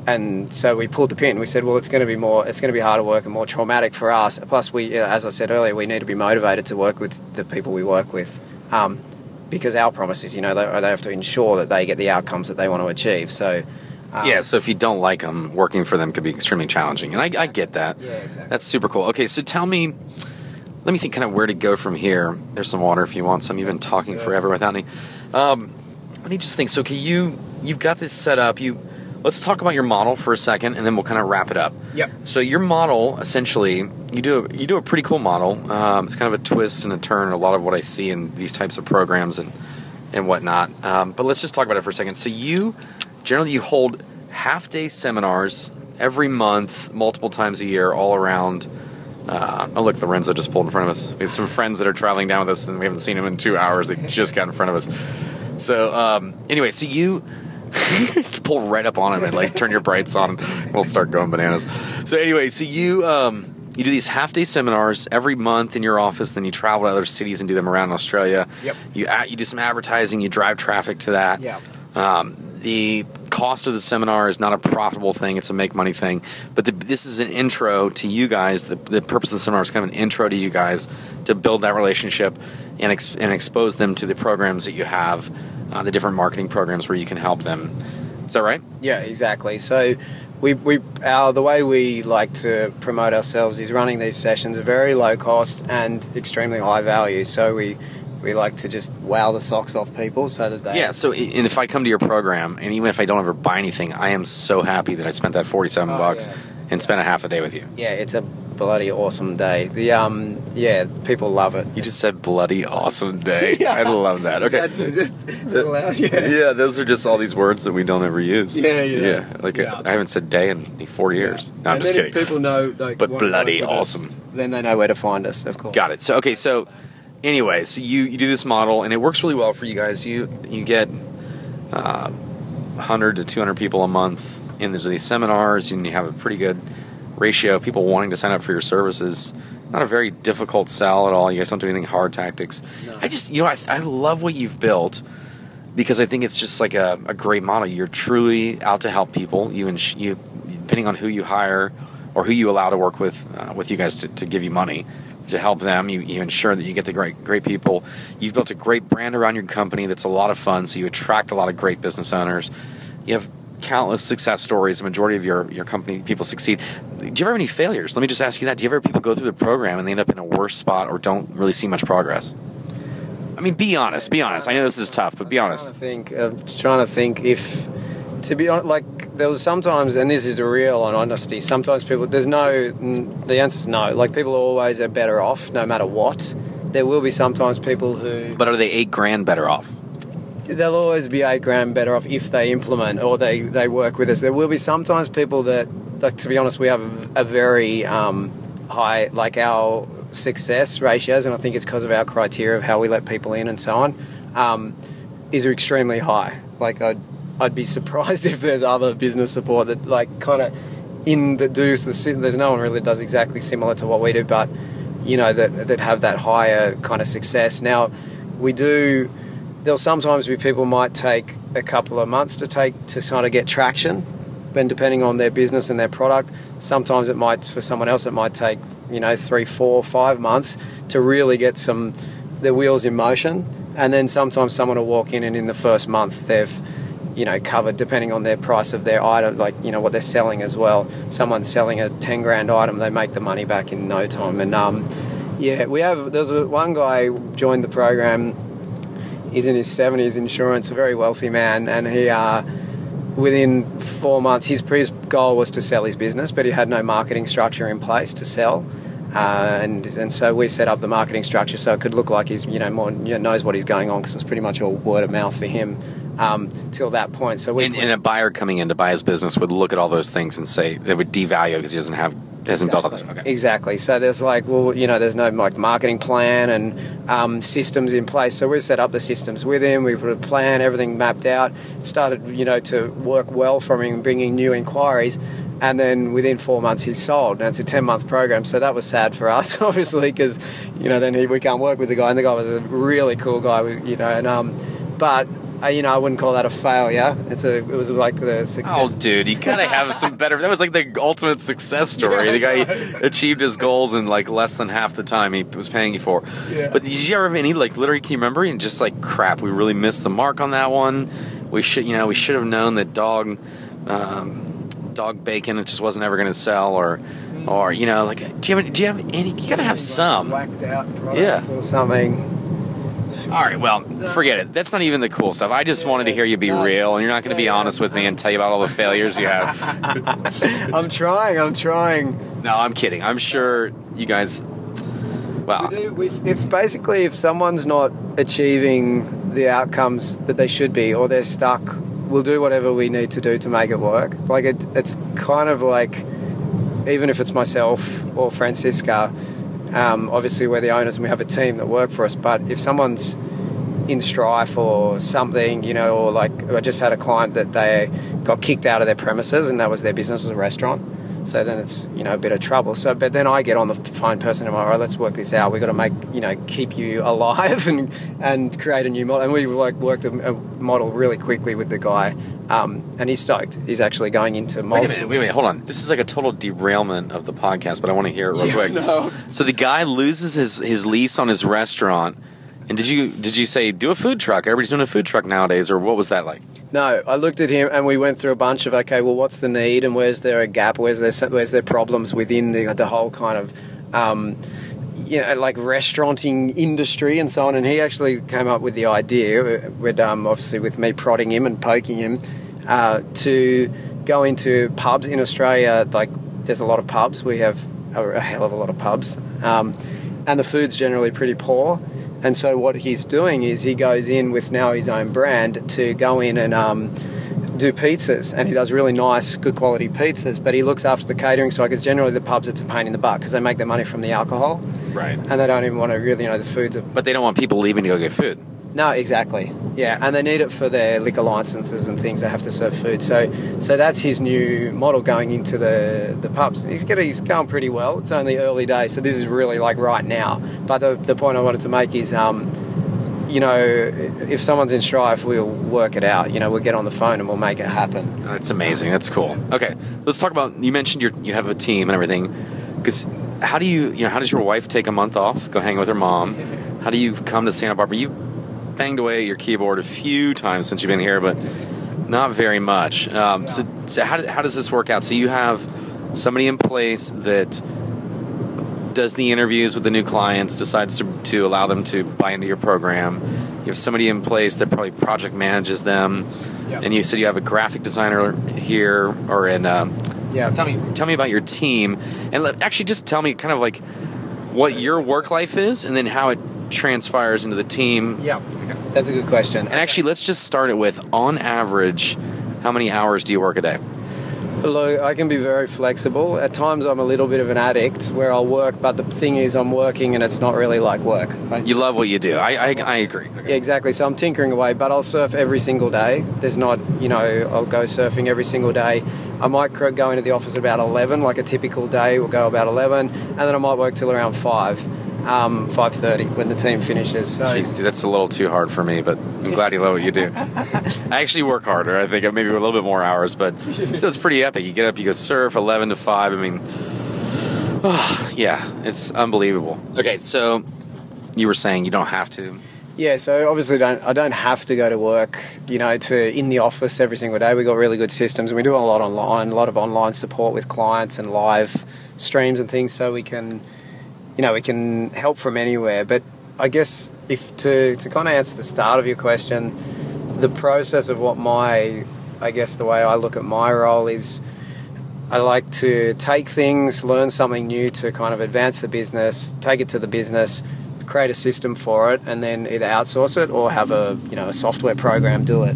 S2: And so we pulled the pin. We said, well, it's going to be harder work and more traumatic for us. Plus, as I said earlier, we need to be motivated to work with the people we work with, because our promise is, they have to ensure that they get the outcomes that they want to achieve. So,
S1: so if you don't like them, working for them could be extremely challenging. And I get that.
S2: Yeah, exactly.
S1: That's super cool. Okay, so let me think kind of where to go from here. There's some water if you want some. You've been talking forever without any. Let me just think. So, okay, you've got this set up. Let's talk about your model for a second, and then we'll kind of wrap it up.
S2: Yep.
S1: So your model, essentially, you do a pretty cool model. It's kind of a twist and a turn, a lot of what I see in these types of programs and whatnot. But let's just talk about it for a second. So you hold half-day seminars every month, multiple times a year, all around. Oh, look, Lorenzo just pulled in front of us. We have some friends that are traveling down with us, and we haven't seen them in 2 hours. They just got in front of us. So anyway, so you pull right up on him and turn your brights on, and we'll start going bananas. So anyway, so you do these half-day seminars every month in your office, then you travel to other cities and do them around Australia.
S2: Yep.
S1: You do some advertising, you drive traffic to that.
S2: Yeah.
S1: The cost of the seminar is not a profitable thing, it's a make money thing, but this is an intro to you guys. The purpose of the seminar is kind of an intro to you guys to build that relationship and expose them to the programs that you have, the different marketing programs where you can help them. Is that right?
S2: Yeah, exactly. So the way we like to promote ourselves is running these sessions are very low cost and extremely high value. So we like to just wow the socks off people so that they...
S1: Yeah, so and if I come to your program, and even if I don't ever buy anything, I am so happy that I spent that $47 and spent a half a day with you.
S2: Yeah, it's a bloody awesome day. People love it.
S1: You just said bloody awesome day. Yeah. I love that. Okay.
S2: Is it allowed? Yeah.
S1: Yeah, those are just all these words that we don't ever use.
S2: Yeah.
S1: I haven't said day in 4 years. No, I'm just kidding.
S2: If people know...
S1: but bloody awesome.
S2: Then they know where to find us, of course.
S1: Got it. So, okay, so... Anyway, so you do this model, and it works really well for you guys. You get 100 to 200 people a month into these seminars, and you have a pretty good ratio of people wanting to sign up for your services. It's not a very difficult sell at all. You guys don't do anything hard tactics. No. I love what you've built because I think it's just like a great model. You're truly out to help people. You depending on who you hire or who you allow to work with you guys to give you money. To help them, you ensure that you get the great people. You've built a great brand around your company that's a lot of fun, so you attract a lot of great business owners. You have countless success stories. The majority of your company people succeed. Do you ever have any failures? Let me just ask you that. Do you ever have people go through the program and they end up in a worse spot or don't really see much progress? I mean, be honest. Be honest. I know this is tough, but be honest.
S2: I'm trying to think if... To be honest, there was sometimes, and this is the real honesty, sometimes people, the answer's no. People always are better off, no matter what. There will be sometimes people who... But
S1: are they $8,000 better off?
S2: They'll always be $8,000 better off if they implement or they work with us. There will be sometimes people that, to be honest, we have a very high, like our success ratios, and I think it's because of our criteria of how we let people in and so on, is extremely high. Like I'd be surprised if there's other business support that like kind of there's no one really does exactly similar to what we do, but that have that higher kind of success. Now there'll sometimes be people might take a couple of months to kind of get traction, and depending on their business and their product, sometimes for someone else it might take 3, 4, 5 months to really get their wheels in motion. And then sometimes someone will walk in and in the first month they've covered, depending on their price of their item, like what they're selling as well. Someone's selling a 10 grand item, they make the money back in no time. And there's one guy who joined the program. He's in his 70s, insurance, a very wealthy man, and he within 4 months his goal was to sell his business, but he had no marketing structure in place to sell. And so we set up the marketing structure so it could look like he's knows what he's going on, because it was pretty much all word of mouth for him till that point. So and
S1: a buyer coming in to buy his business would look at all those things and say they would devalue because he hasn't built all this. Okay.
S2: Exactly. So there's there's no like marketing plan and systems in place. So we set up the systems with him. We put a plan, everything mapped out. It started to work well for him, bringing new inquiries. And then within 4 months he's sold. And it's a 10-month program, so that was sad for us, obviously, because then we can't work with the guy. And the guy was a really cool guy, but I wouldn't call that a failure. It was like the success.
S1: Oh, dude, you gotta have some better. That was like the ultimate success story. Yeah, the guy achieved his goals in like less than half the time he was paying you for. Yeah. But did you ever have any literally? Can you remember? And just like, crap, we really missed the mark on that one. We should have known that dog bacon, it just wasn't ever going to sell, or do you have any? You gotta have some
S2: whacked out products or something.
S1: All right, well, forget it. That's not even the cool stuff. I just wanted to hear you be real, and you're not going to be honest with me and tell you about all the failures you have.
S2: I'm trying.
S1: No, I'm kidding. I'm sure you guys. Well,
S2: if someone's not achieving the outcomes that they should be, or they're stuck, we'll do whatever we need to do to make it work. Like it's kind of like, even if it's myself or Francisca, obviously we're the owners and we have a team that work for us, but if someone's in strife or something, or like I just had a client that they got kicked out of their premises and that was their business as a restaurant. So then it's, a bit of trouble. So, but then I get on the phone person and I'm like, all right, let's work this out. We've got to keep you alive and create a new model. And we worked a model really quickly with the guy. And he's stoked. He's actually going into multiple...
S1: Wait a minute, hold on. This is like a total derailment of the podcast, but I want to hear it real quick.
S2: No.
S1: So the guy loses his lease on his restaurant. And did you say, do a food truck? Everybody's doing a food truck nowadays, or what was that like?
S2: No, I looked at him and we went through a bunch of, okay, well, what's the need and where's there a gap? Where's there problems within the whole kind of, like restauranting industry and so on. And he actually came up with the idea, with obviously with me prodding him and poking him, to go into pubs in Australia. Like there's a lot of pubs. We have a hell of a lot of pubs. And the food's generally pretty poor. And so what he's doing is he goes in with now his own brand to go in and do pizzas. And he does really nice, good quality pizzas. But he looks after the catering side, because generally the pubs, it's a pain in the butt because they make their money from the alcohol.
S1: Right.
S2: And they don't even want to really, the food's...
S1: But they don't want people leaving to go get food.
S2: No, exactly. Yeah, and they need it for their liquor licenses and things. They have to serve food. So that's his new model going into the pubs. He's going pretty well. It's only early days, so this is really like right now. But the point I wanted to make is, if someone's in strife, we'll work it out. We'll get on the phone and we'll make it happen.
S1: That's amazing. That's cool. Okay, let's talk about. You mentioned you have a team and everything. Because how does your wife take a month off, go hang with her mom? How do you come to Santa Barbara? You banged away at your keyboard a few times since you've been here, but not very much. So how does this work out? So you have somebody in place that does the interviews with the new clients, decides to allow them to buy into your program. You have somebody in place that probably project manages them. Yep. And you said you have a graphic designer here or in...
S2: Yeah.
S1: Tell me about your team. And actually just tell me kind of like what your work life is and then how it transpires into the team.
S2: Yeah, that's a good question.
S1: And actually, let's just start it with, on average, how many hours do you work a day?
S2: Look, I can be very flexible. At times I'm a little bit of an addict where I'll work, but the thing is I'm working and it's not really like work.
S1: You love what you do. I agree. Okay.
S2: Yeah, exactly. So I'm tinkering away, but I'll surf every single day. There's not, I'll go surfing every single day. I might go into the office at about 11, like a typical day will go about 11, and then I might work till around 5:30 when the team finishes. So.
S1: Jeez, dude, that's a little too hard for me, but I'm glad you love what you do. I actually work harder. I think maybe a little bit more hours, but still, it's pretty epic. You get up, you go surf 11 to 5. I mean, yeah, it's unbelievable. Okay, so you were saying you don't have to.
S2: Yeah, so obviously I don't have to go to work, in the office every single day. We've got really good systems, and we do a lot online, a lot of online support with clients and live streams and things, so we can help from anywhere. But I guess if to kind of answer the start of your question, the process of what the way I look at my role is I like to take things, learn something new to kind of advance the business, take it to the business, create a system for it, and then either outsource it or have a software program do it.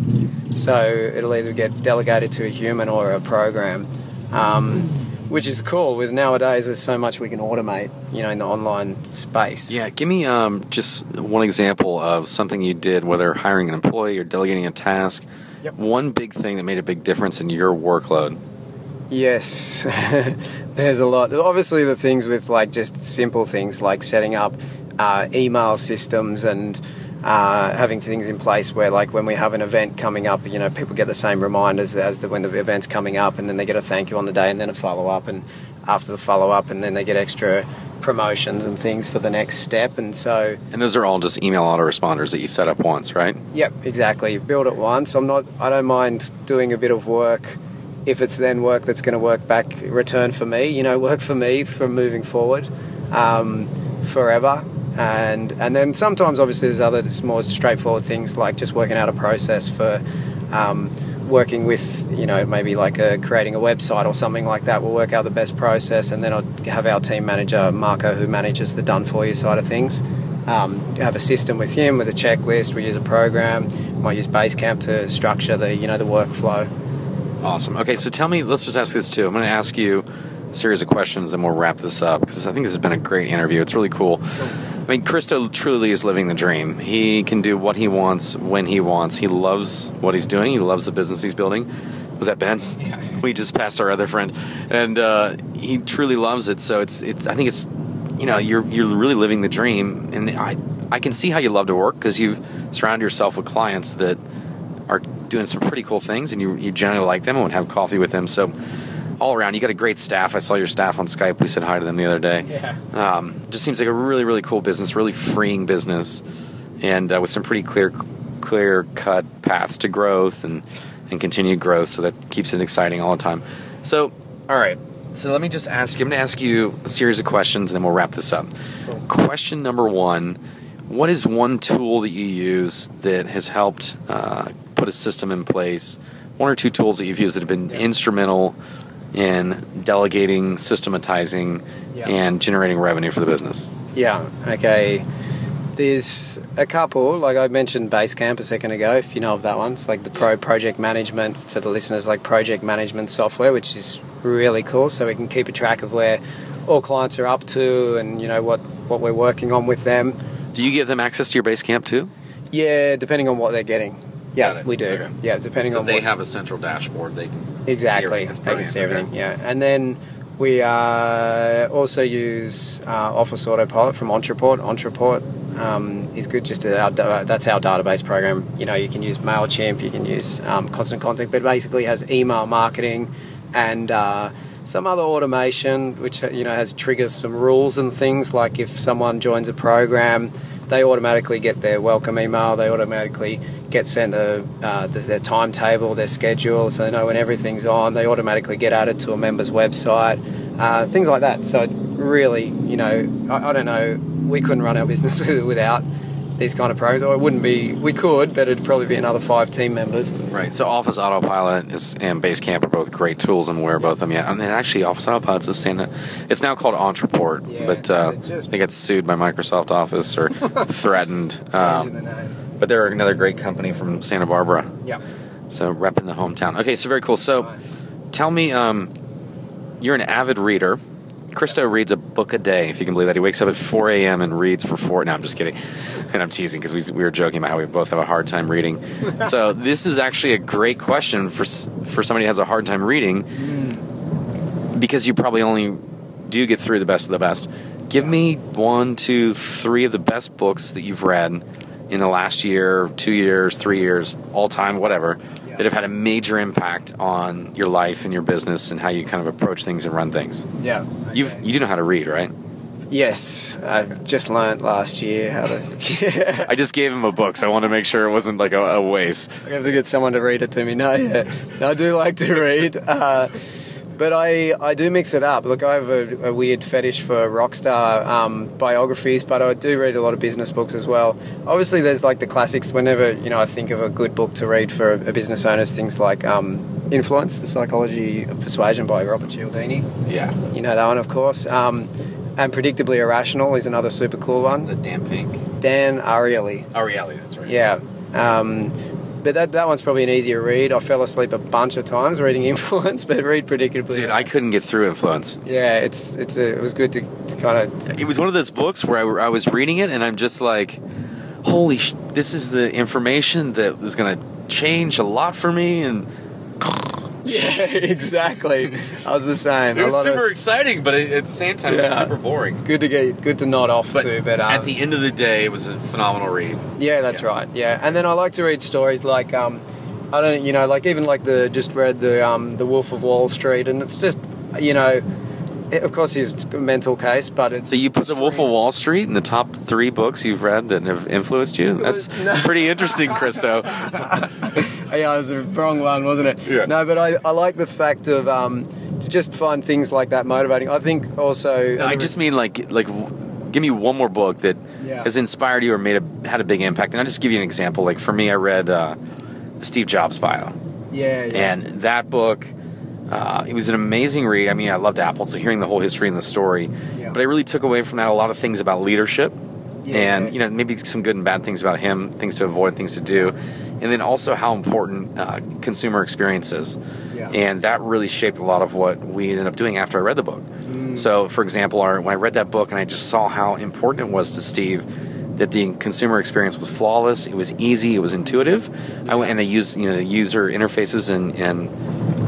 S2: So it'll either get delegated to a human or a program. Which is cool. With nowadays, there's so much we can automate, in the online space.
S1: Yeah, give me just one example of something you did, whether hiring an employee or delegating a task.
S2: Yep.
S1: One big thing that made a big difference in your workload.
S2: Yes, there's a lot. Obviously, the things with just simple things like setting up email systems and having things in place where when we have an event coming up, people get the same reminders when the event's coming up, and then they get a thank you on the day and then a follow-up, and after the follow-up, and then they get extra promotions and things for the next step. And
S1: those are all just email autoresponders that you set up once, right?
S2: Yep, exactly. Build it once. I don't mind doing a bit of work if it's then work that's going to return for me, work for me from moving forward forever. And then sometimes, obviously, there's other more straightforward things like just working out a process for working with, maybe creating a website or something like that. We'll work out the best process, and then I'll have our team manager, Marco, who manages the done-for-you side of things, have a system with him with a checklist. We use a program. Might use Basecamp to structure the workflow.
S1: Awesome. Okay, so tell me, let's just ask this too. I'm going to ask you a series of questions and we'll wrap this up because I think this has been a great interview. It's really cool. I mean, Christo truly is living the dream. He can do what he wants when he wants. He loves what he's doing. He loves the business he's building. Was that Ben?
S2: Yeah.
S1: We just passed our other friend. And he truly loves it. So I think it's, you're really living the dream. And I can see how you love to work because you've surrounded yourself with clients that are doing some pretty cool things, and you generally like them and would have coffee with them. So all around, you got a great staff. I saw your staff on Skype. We said hi to them the other day.
S2: Yeah.
S1: Just seems like a really, really cool business, really freeing business, and with some pretty clear-cut paths to growth and continued growth, so that keeps it exciting all the time. So, all right. So let me just ask you. I'm going to ask you a series of questions, and then we'll wrap this up.
S2: Cool.
S1: Question number one. What is one tool that you use that has helped put a system in place? One or two tools that you've used that have been instrumental in delegating, systematizing, and generating revenue for the business?
S2: Yeah, okay. There's a couple, like I mentioned Basecamp a second ago, if you know of that one. It's like the project management, for the listeners, like project management software, which is really cool, so we can keep a track of where all clients are up to and, what we're working on with them.
S1: Do you give them access to your Basecamp too?
S2: Yeah, depending on what they're getting. Yeah, we do. Okay. Yeah, depending on
S1: they have a central dashboard. They can
S2: exactly. They can see everything. Okay. Yeah, and then we also use Office Autopilot from Entreport. Entreport is good. That's our database program. You can use Malarkey, you can use Constant Contact, but basically has email marketing and some other automation, which has triggers some rules and things. Like if someone joins a program, they automatically get their welcome email. They automatically get sent their timetable, their schedule, so they know when everything's on. They automatically get added to a member's website, things like that. So really, I don't know, we couldn't run our business without these kind of programs. Or it wouldn't be, we could, but it'd probably be another 5 team members.
S1: Right, so Office Autopilot and Basecamp are both great tools, and we're both of them. Yeah, and then actually Office Autopilot's it's now called Entreport, but they got sued by Microsoft Office or threatened.
S2: Changing the name.
S1: But they're another great company from Santa Barbara.
S2: Yeah.
S1: So repping the hometown. Okay, so very cool. So
S2: nice.
S1: tell me, you're an avid reader. Christo reads a book a day, if you can believe that. He wakes up at 4 a.m. and reads for 4. No, I'm just kidding. And I'm teasing because we were joking about how we both have a hard time reading. So this is actually a great question for somebody who has a hard time reading, because you probably only do get through the best of the best. Give me 1, 2, 3 of the best books that you've read in the last year, 2 years, 3 years, all time, whatever, that have had a major impact on your life and your business and how you kind of approach things and run things.
S2: Yeah. Okay.
S1: You do know how to read, right?
S2: Yes, I just learnt last year how to.
S1: I just gave him a book, so I want to make sure it wasn't like a waste.
S2: I have to get someone to read it to me. No, I do like to read. But I do mix it up. Look, I have a weird fetish for rock star biographies, but I do read a lot of business books as well. Obviously, there's like the classics. Whenever I think of a good book to read for a business owner, things like Influence, The Psychology of Persuasion by Robert Cialdini.
S1: Yeah.
S2: You know that one, of course. And Predictably Irrational is another super cool one.
S1: Is it Dan Pink?
S2: Dan Ariely.
S1: Ariely, that's right.
S2: Yeah. But that one's probably an easier read. I fell asleep a bunch of times reading Influence, but read Predictably.
S1: Dude, I couldn't get through Influence.
S2: Yeah, it was good to kind of...
S1: It was one of those books where I was reading it, and I'm just like, holy this is the information that is going to change a lot for me, and...
S2: Yeah, exactly. I was the same.
S1: It was super exciting, but at the same time, it was super boring.
S2: It's good to nod off to, but
S1: at the end of the day, it was a phenomenal read.
S2: Yeah, that's right. Yeah, and then I like to read stories like I don't, like even like just read the Wolf of Wall Street, and it's just of course his mental case, but it's...
S1: So you put The Wolf of Wall Street in the top 3 books you've read that have influenced you? That's pretty interesting, Christo.
S2: Yeah, it was the wrong one, wasn't it?
S1: Yeah.
S2: No, but I like the fact of to just find things like that motivating. I think also...
S1: I just mean like give me one more book that has inspired you or had a big impact. And I'll just give you an example. Like for me, I read the Steve Jobs bio.
S2: Yeah.
S1: And that book... it was an amazing read. I mean, I loved Apple, so hearing the whole history and the story. Yeah. But I really took away from that a lot of things about leadership, and maybe some good and bad things about him, things to avoid, things to do, and then also how important consumer experience is. Yeah. And that really shaped a lot of what we ended up doing after I read the book. So, for example, when I read that book and I just saw how important it was to Steve that the consumer experience was flawless, it was easy, it was intuitive. I went and they used the user interfaces and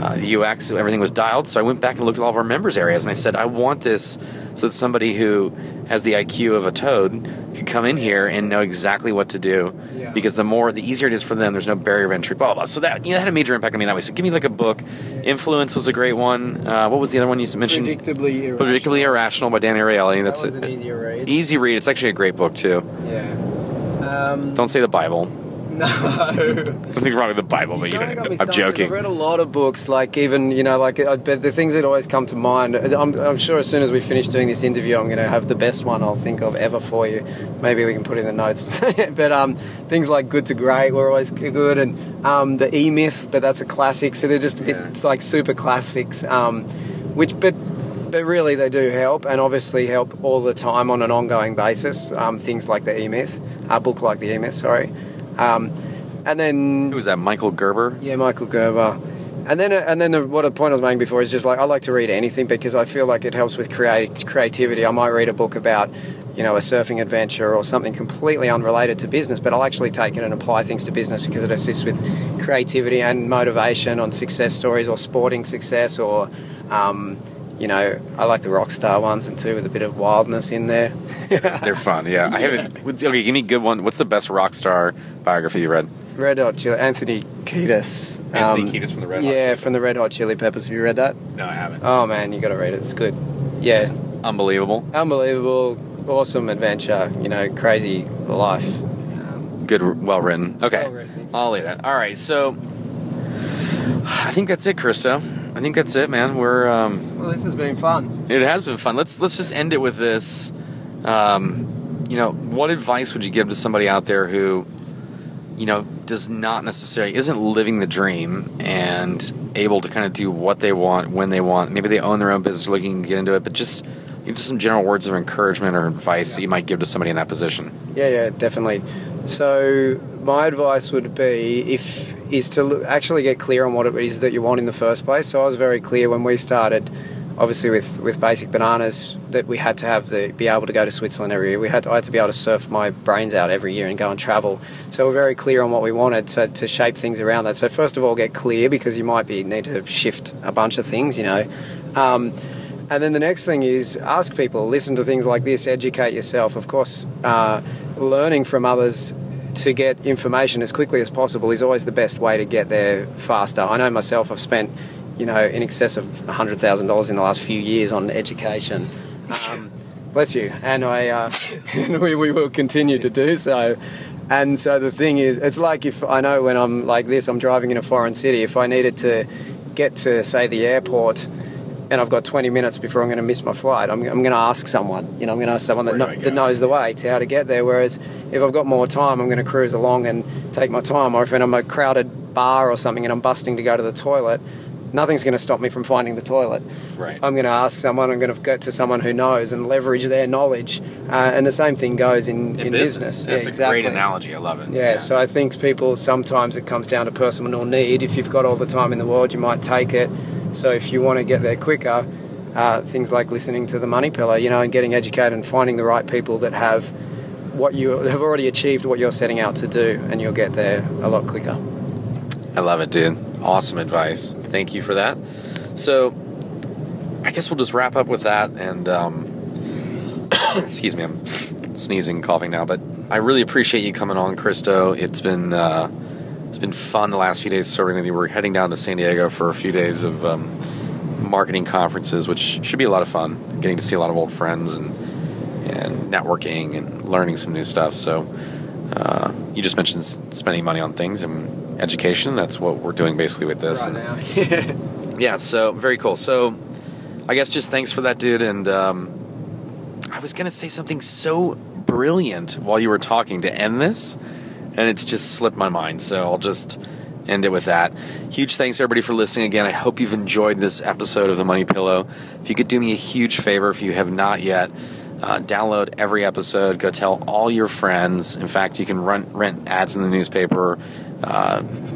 S1: the UX, everything was dialed. So I went back and looked at all of our members areas, and I said, I want this so that somebody who has the IQ of a toad could come in here and know exactly what to do. Yeah. Because the easier it is for them, there's no barrier of entry, blah, blah, blah. So that had a major impact on me that way. So give me like a book. Influence was a great one. What was the other one you mentioned? Predictably Irrational by Dan Ariely.
S2: That was an easier read.
S1: Easy read. It's actually a great book, too.
S2: Yeah.
S1: Don't say the Bible.
S2: No.
S1: Nothing wrong with the Bible, but I'm joking.
S2: I've read a lot of books, like even, but the things that always come to mind, I'm sure as soon as we finish doing this interview, I'm going to have the best one I'll think of ever for you. Maybe we can put in the notes. But things like Good to Great were always good, and the E-Myth, but that's a classic, so they're just it's like super classics, but really they do help, and obviously help all the time on an ongoing basis. Things like the E-Myth, a book like the E-Myth, sorry. And then...
S1: Who was that, Michael Gerber?
S2: Yeah, Michael Gerber. And then what a point I was making before is just like, I like to read anything because I feel like it helps with creativity. I might read a book about, a surfing adventure or something completely unrelated to business, but I'll actually take it and apply things to business because it assists with creativity and motivation on success stories or sporting success or... I like the rock star ones and too, with a bit of wildness in there.
S1: They're fun, yeah. I haven't. Okay, give me a good one. What's the best rock star biography you read?
S2: Red Hot Chili, Anthony Kiedis.
S1: Anthony Kiedis from the Red Hot Chili
S2: Peppers. From the Red Hot Chili Peppers. Have you read that?
S1: No, I haven't.
S2: Oh man, you got to read it. It's good. Yeah.
S1: Just unbelievable.
S2: Unbelievable, awesome adventure. Crazy life.
S1: Good, well written. Okay,
S2: well written, exactly.
S1: I'll leave that. All right, so I think that's it, Christo. I think that's it, man. We're
S2: well, this has been fun.
S1: It has been fun. Let's just end it with this. What advice would you give to somebody out there who, does not necessarily isn't living the dream and able to kind of do what they want when they want? Maybe they own their own business, looking to get into it, but just some general words of encouragement or advice that you might give to somebody in that position.
S2: Yeah, definitely. So my advice would be is to actually get clear on what it is that you want in the first place. So I was very clear when we started, obviously with Basic Bananas, that we had to be able to go to Switzerland every year. I had to be able to surf my brains out every year and go and travel. So we're very clear on what we wanted to shape things around that. So first of all, get clear, because you might need to shift a bunch of things, and then the next thing is ask people, listen to things like this, educate yourself. Of course, learning from others to get information as quickly as possible is always the best way to get there faster. I know myself, I've spent, in excess of $100,000 in the last few years on education. Bless you. And and we will continue to do so. And so the thing is, it's like if I know when I'm like this, I'm driving in a foreign city, if I needed to get to, say, the airport, and I've got 20 minutes before I'm going to miss my flight, I'm going to ask someone. I'm going to ask someone that knows the way to how to get there. Whereas if I've got more time, I'm going to cruise along and take my time. Or if I'm a crowded bar or something and I'm busting to go to the toilet, nothing's going to stop me from finding the toilet.
S1: Right.
S2: I'm going to ask someone. I'm going to go to someone who knows and leverage their knowledge. And the same thing goes in business.
S1: That's
S2: exactly.
S1: A great analogy. I love it.
S2: Yeah, so I think people, sometimes it comes down to personal need. If you've got all the time in the world, you might take it. So if you want to get there quicker, things like listening to the Money Pillow, and getting educated and finding the right people that have already achieved what you're setting out to do, and you'll get there a lot quicker.
S1: I love it, dude. Awesome advice. Thank you for that. So I guess we'll just wrap up with that. And excuse me, I'm sneezing, coughing now, but I really appreciate you coming on, Christo. It's been fun the last few days serving with you. We're heading down to San Diego for a few days of marketing conferences, which should be a lot of fun. Getting to see a lot of old friends and networking and learning some new stuff. So you just mentioned spending money on things and education. That's what we're doing basically with this.
S2: Right now.
S1: Yeah, so very cool. So I guess just thanks for that, dude. And I was going to say something so brilliant while you were talking to end this, and it's just slipped my mind. So I'll just end it with that. Huge thanks, everybody, for listening again. I hope you've enjoyed this episode of The Money Pillow. If you could do me a huge favor, if you have not yet, download every episode. Go tell all your friends. In fact, you can rent ads in the newspaper,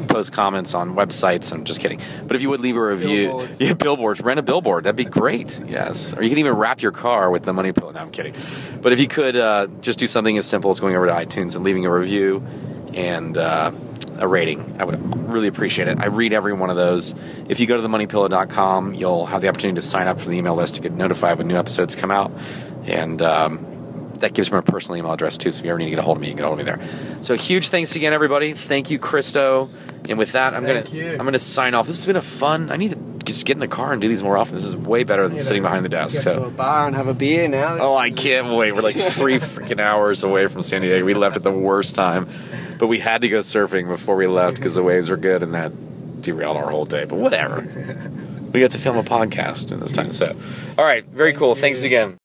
S1: post comments on websites. I'm just kidding. But if you would leave a review,
S2: Billboards.
S1: Billboards, rent a billboard. That'd be great. Yes. Or you can even wrap your car with The Money Pillow. No, I'm kidding. But if you could just do something as simple as going over to iTunes and leaving a review and a rating, I would really appreciate it. I read every one of those. If you go to themoneypillow.com, you'll have the opportunity to sign up for the email list to get notified when new episodes come out. And that gives me my personal email address too, so if you ever need to get a hold of me, you can get a hold of me there. So huge thanks again, everybody. Thank you, Christo. And with that, I'm gonna sign off. This has been a fun. I need to just get in the car and do these more often. This is way better than sitting behind the desk.
S2: Go to a bar and have a beer now.
S1: Oh, I can't wait. We're like 3 freaking hours away from San Diego. We left at the worst time, but we had to go surfing before we left because the waves were good, and that derailed our whole day. But whatever. We got to film a podcast in this time. So, all right, very cool. Thanks again.